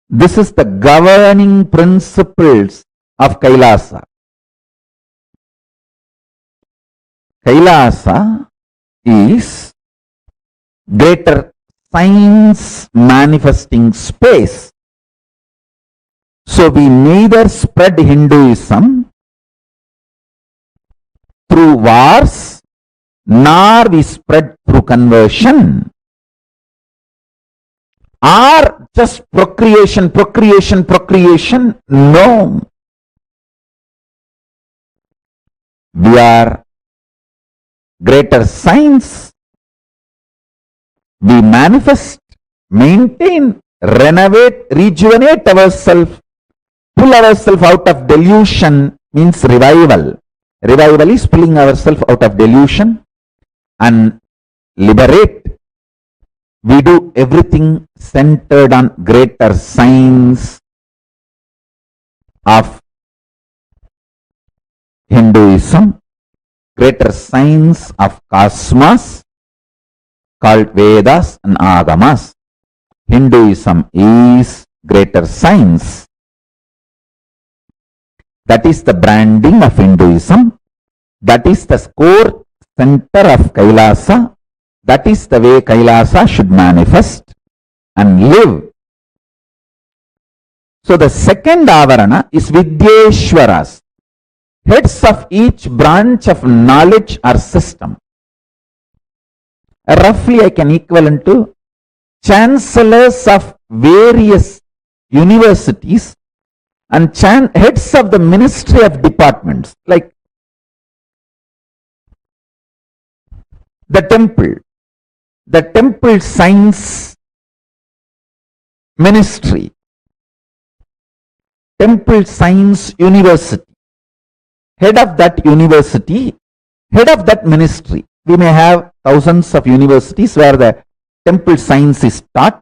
this is the governing principles of Kailasa. Kailasa is greater science manifesting space. So we neither spread Hinduism through wars, nor we spread through conversion, or just procreation. No. We are greater science. We manifest, maintain, renovate, rejuvenate ourselves, pull ourselves out of delusion, means revival. Revival is pulling ourselves out of delusion and liberate. We do everything centered on greater science of Hinduism, greater science of cosmos called Vedas and Agamas. Hinduism is greater science. That is the branding of Hinduism. That is the core center of Kailasa. That is the way Kailasa should manifest and live. So the second avarana is Vidyeshwaras, heads of each branch of knowledge or system. Roughly I can equivalent to chancellors of various universities and heads of the ministry of departments, like the temple science ministry, temple science university, head of that university, head of that ministry. We may have thousands of universities where the temple science is taught.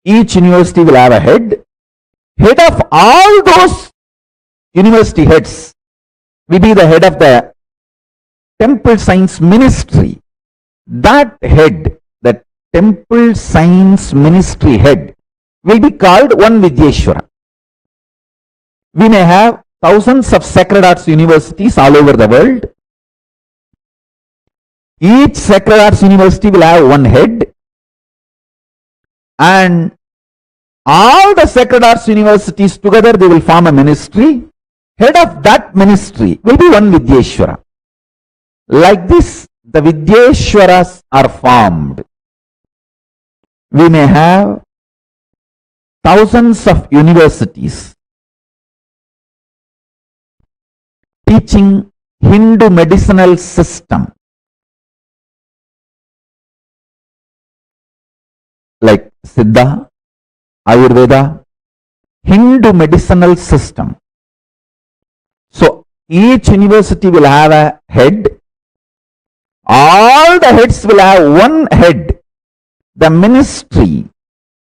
Each university will have a head. Head of all those university heads will be the head of the temple science ministry. That head, the temple science ministry head, will be called one Vidyeshwara. We may have thousands of sacred arts universities all over the world. Each sacred arts university will have one head, and all the sacred arts universities together, they will form a ministry. Head of that ministry will be one Vidyeshwara. Like this, the Vidyeshwaras are formed. We may have thousands of universities teaching Hindu medicinal system, like Siddha, Ayurveda, Hindu medicinal system. So each university will have a head. All the heads will have one head, the ministry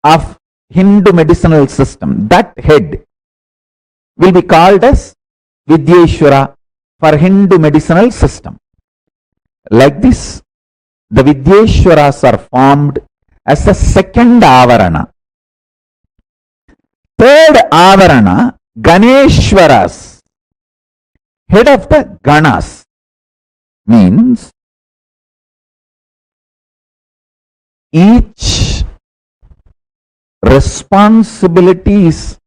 of Hindu medicinal system. That head will be called as Vidyeshwara for Hindu medicinal system. Like this, the Vidyeshwaras are formed as a second avarana. Third avarana, Ganeshwaras, head of the Ganas, means each responsibility is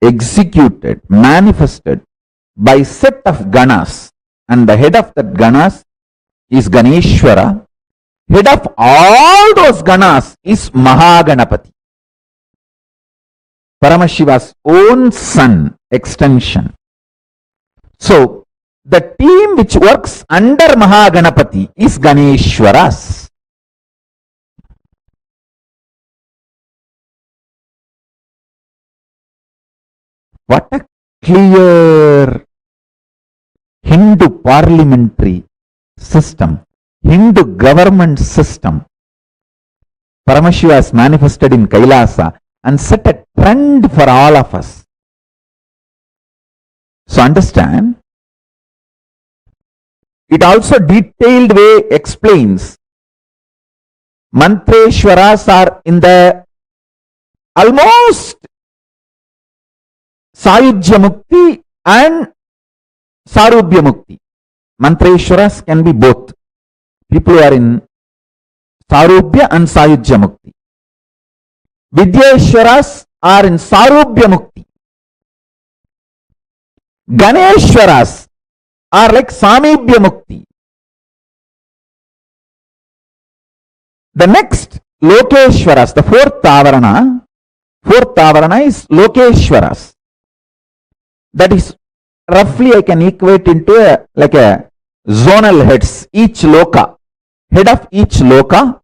executed, manifested by set of Ganas, and the head of that Ganas is Ganeshwara. Head of all those Ganas is Mahaganapati, Paramashiva's own son, extension. So the team which works under Mahaganapati is Ganeshwaras. What a clear Hindu parliamentary system, Hindu government system. Paramashiva has manifested in Kailasa and set a trend for all of us. So understand, it also detailed way explains Mantreshwaras are in the almost Sayujya Mukti and Sarubhya Mukti. Mantreshwaras can be both. People who are in Sarubhya and Sayujya Mukti. Vidyeshwaras are in Sarubhya Mukti. Ganeshwaras are like Samibhya Mukti. The next Lokeshwaras, the fourth Avarana is Lokeshwaras. That is roughly I can equate into like a zonal heads, each loka, head of each loka.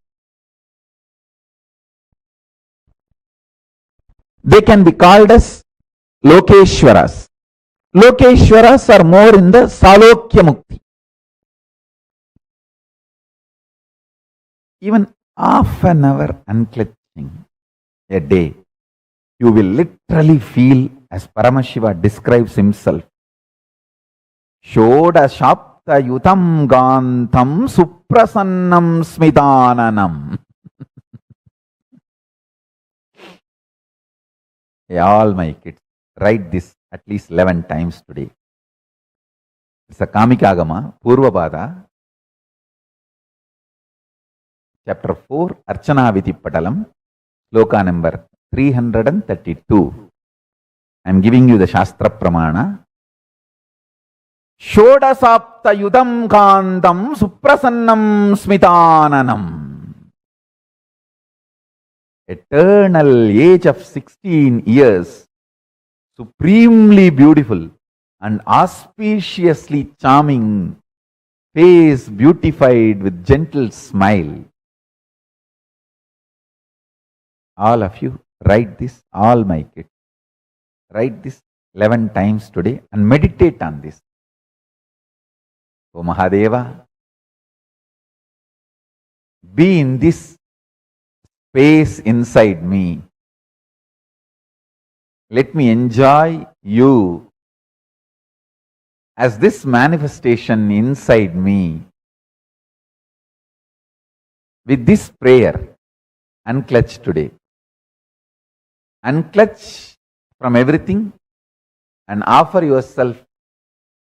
They can be called as Lokeshwaras. Lokeshwaras are more in the Salokya Mukti. Even half an hour unclenching a day, you will literally feel, as Paramashiva describes himself, Shoda Shapta Yutam Gantam Suprasannam Smidananam. Hey, all my kids, write this at least 11 times today. It's a Kamikagama, Purvabada, chapter 4, Archana Vitipatalam, sloka number 332. I am giving you the Shastra Pramana. Shodasapta Yudam Kandam Suprasannam Smitananam. Eternal age of 16 years, supremely beautiful and auspiciously charming, face beautified with gentle smile. All of you, write this, all my kids. Write this 11 times today and meditate on this. O Mahadeva, be in this space inside me. Let me enjoy you as this manifestation inside me. With this prayer, unclutch today. Unclutch from everything and offer yourself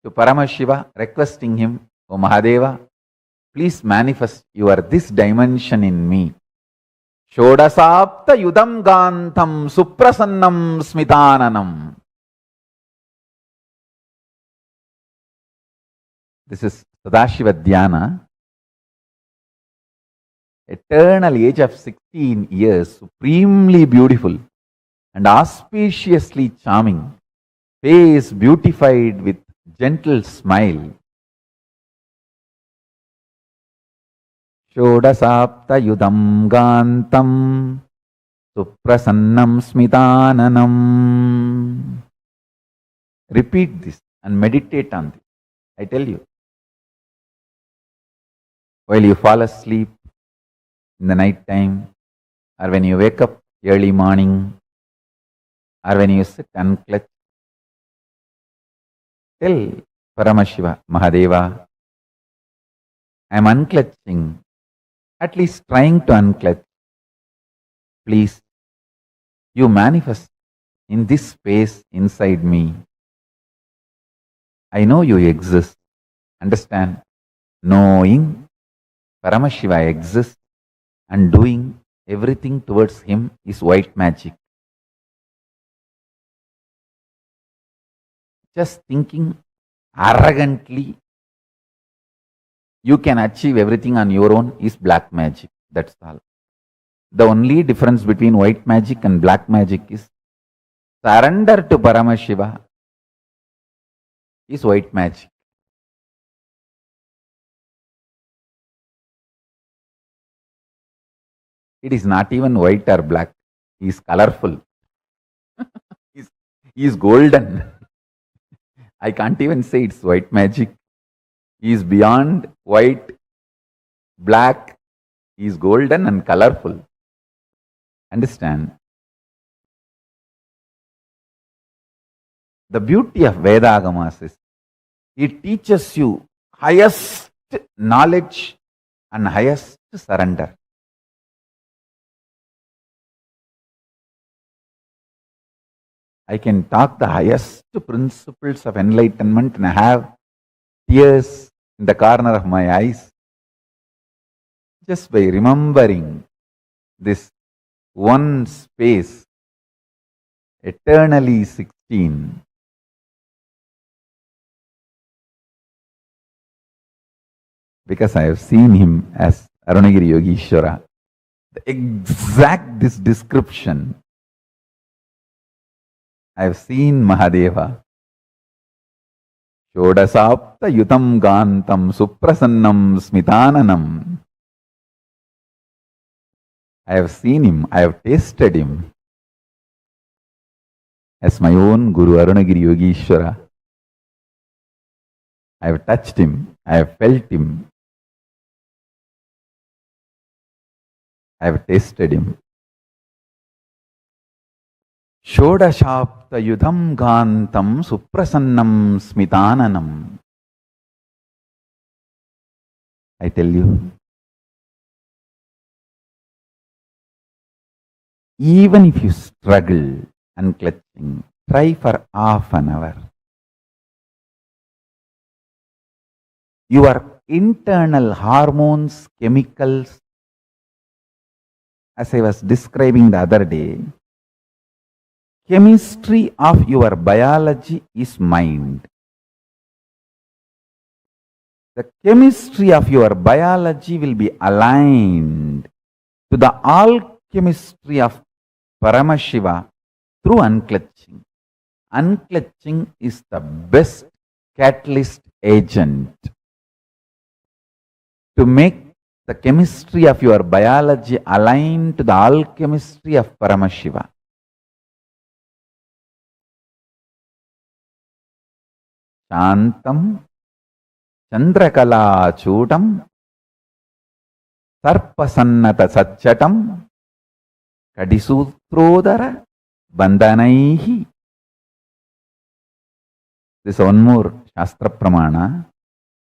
to Paramashiva, requesting him, O Mahadeva, please manifest your this dimension in me. Shodasapta Yudam Gantam Suprasannam Smitananam. This is Sadashiva Dhyana. Eternal age of 16 years, supremely beautiful and auspiciously charming, face beautified with gentle smile. Shodasapta Yudam Gantam Suprasannam Smitananam. Repeat this and meditate on this. I tell you. While you fall asleep in the night time, or when you wake up early morning, or when you sit unclutched, tell Paramashiva, Mahadeva, I am unclutching, at least trying to unclutch. Please, you manifest in this space inside me. I know you exist. Understand? Knowing Paramashiva exists and doing everything towards him is white magic. Just thinking arrogantly you can achieve everything on your own is black magic. That's all. The only difference between white magic and black magic is surrender to Paramashiva is white magic. It is not even white or black. He is colorful. He is golden. I can't even say it's white magic. He is beyond white, black. He is golden and colorful. Understand? The beauty of Vedagamas is it teaches you highest knowledge and highest surrender. I can talk the highest principles of enlightenment and have tears in the corner of my eyes just by remembering this one space, eternally 16. Because I have seen him as Arunagiri Yogishwara. The exact this description. I have seen Mahadeva. Shodasapta yutam gantam suprasannam smitananam. I have seen him, I have tasted him as my own Guru Arunagiri Yogishwara. I have touched him, I have felt him, I have tasted him. Shodashapta yudham gantam suprasannam smitananam. I tell you, even if you struggle and clutching, try for half an hour. Your internal hormones, chemicals, as I was describing the other day, chemistry of your biology is mind. The chemistry of your biology will be aligned to the alchemistry of Paramashiva through unclutching. Unclutching is the best catalyst agent to make the chemistry of your biology align to the alchemistry of Paramashiva. Shantam Chandrakala Chudam Sarpasannata Satchatam Kadisutrodara Bandhanaihi. This is one more Shastra Pramana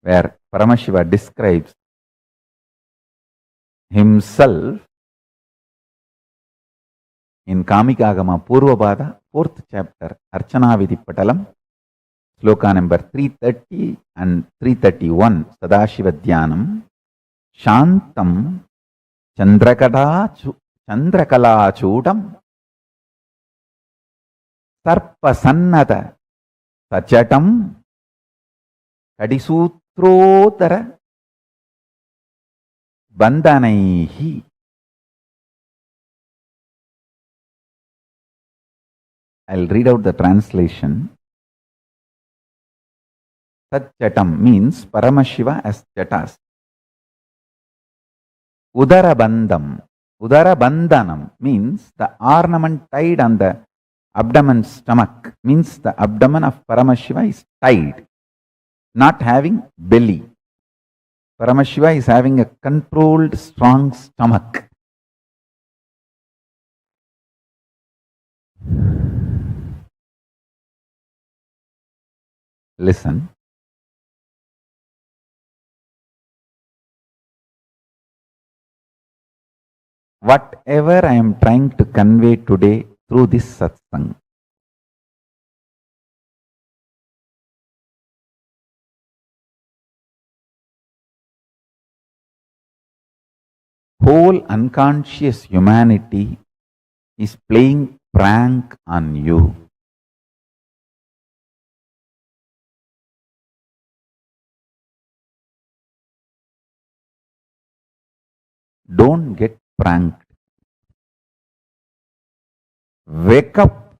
where Paramashiva describes himself in Kamikagama Purvabhada, 4th chapter, Archana Vidipatalam, sloka number 330 and 331, Sadashiva Dhyanam, Shantam Chandrakala Chudam Sarpasannata Sachatam Kadisutrodara Bandhanaihi. I'll read out the translation. Satchatam means Paramashiva as Jatas. Udarabandham. Udarabandhanam means the ornament tied on the abdomen stomach. Means the abdomen of Paramashiva is tied, not having belly. Paramashiva is having a controlled, strong stomach. Listen. Whatever I am trying to convey today through this satsang, whole unconscious humanity is playing prank on you. Don't get pranked. Wake up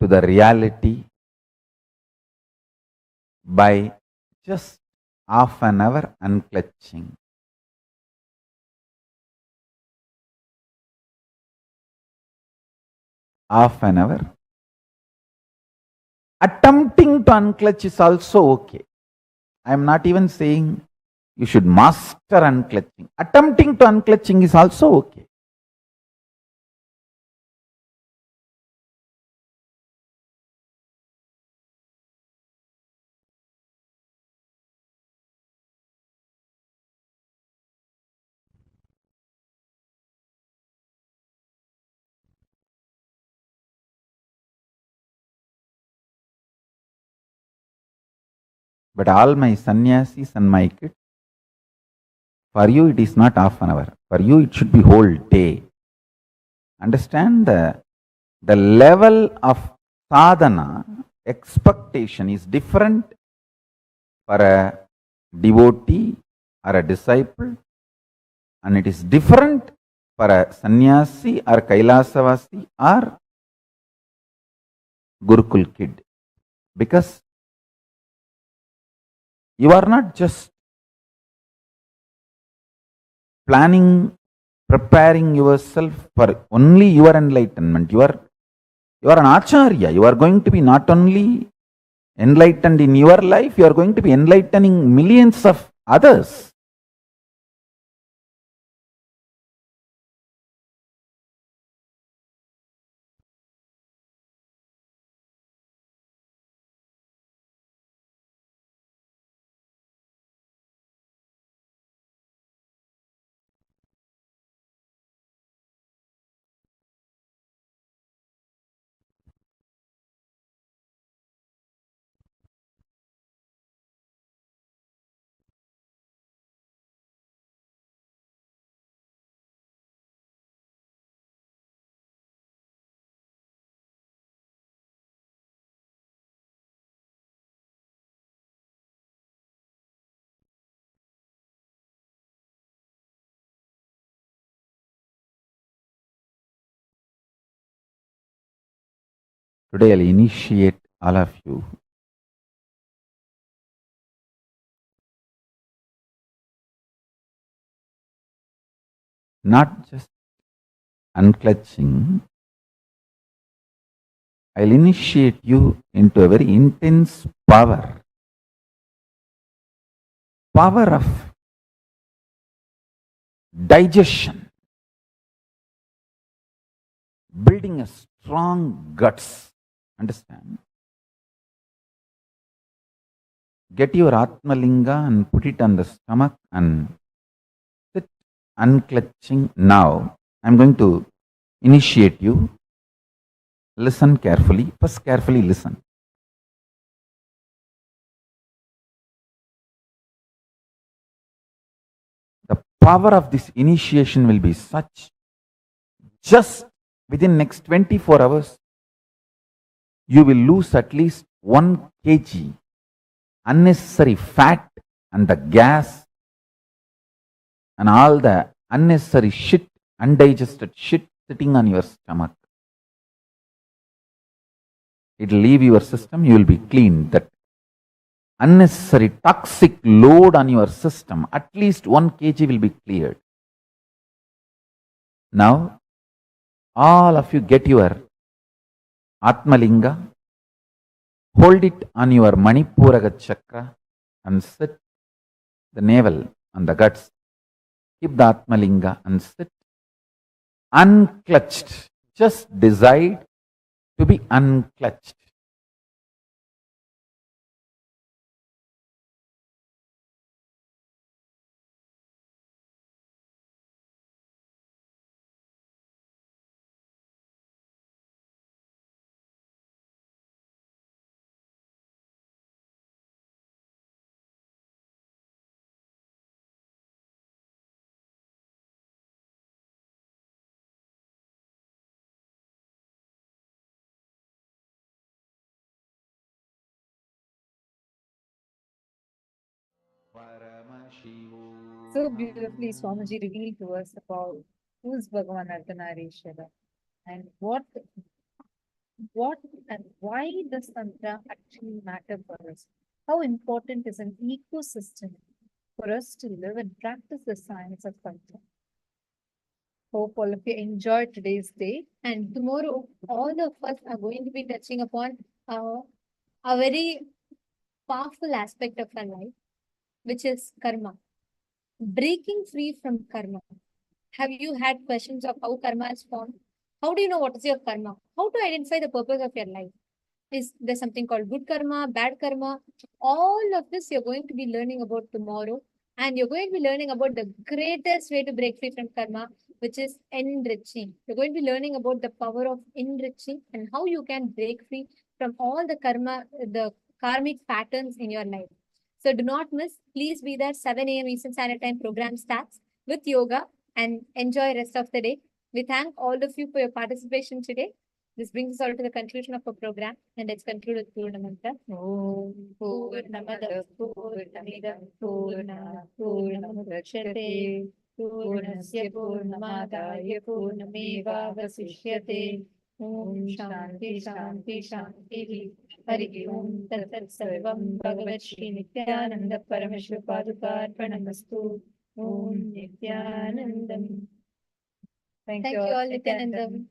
to the reality by just half an hour unclutching. Half an hour Attempting to unclutch is also okay. I am not even saying you should master unclutching. Attempting to unclutching is also okay. But all my sannyasis and my kids, for you it is not half an hour. For you it should be whole day. Understand the level of sadhana, expectation is different for a devotee or a disciple, and it is different for a sannyasi or kailasavasi or Gurukul kid. Because you are not just planning, preparing yourself for only your enlightenment. You are an acharya. You are going to be not only enlightened in your life, you are going to be enlightening millions of others. Today I'll initiate all of you not just unclutching, I'll initiate you into a very intense power of digestion, building a strong guts. Understand? Get your Atmalinga and put it on the stomach and sit unclutching. Now, I'm going to initiate you. Listen carefully. First, carefully listen. The power of this initiation will be such, just within next 24 hours, you will lose at least 1 kg unnecessary fat and the gas and all the unnecessary shit, undigested shit sitting on your stomach. It will leave your system, you will be clean. That unnecessary toxic load on your system, at least 1 kg will be cleared. Now, all of you get your Atmalinga, hold it on your Manipuraga chakra and sit the navel on the guts. Keep the Atmalinga and sit unclutched. Just decide to be unclutched. So beautifully, Swamiji revealed to us about who's Bhagavan Ardhanarishwara and what and why does Tantra actually matter for us? How important is an ecosystem for us to live and practice the science of Tantra? Hope all of you enjoyed today's day. And tomorrow, all of us are going to be touching upon a very powerful aspect of our life, which is karma. Breaking free from karma. Have you had questions of how karma is formed? How do you know what is your karma? How to identify the purpose of your life? Is there something called good karma, bad karma? All of this you're going to be learning about tomorrow. And you're going to be learning about the greatest way to break free from karma, which is enriching. You're going to be learning about the power of enriching and how you can break free from all the karma, the karmic patterns in your life. So do not miss. Please be there. 7 a.m. Eastern Standard Time program starts with yoga and enjoy rest of the day. We thank all of you for your participation today. This brings us all to the conclusion of our program, and let's conclude with Purna Mantra. Om Purnamada Purnamidam Purna Purnamudachyate Purnasya Purnamadaya Purnameva Vasishyate. Om Shanti Shanti Shanti. Hari Om Tat Tat Sarvam Bhagavat Shri Nityananda Paramashiva Padukarpanamastu. Om Nityanandam. Thank you all, Nityanandam.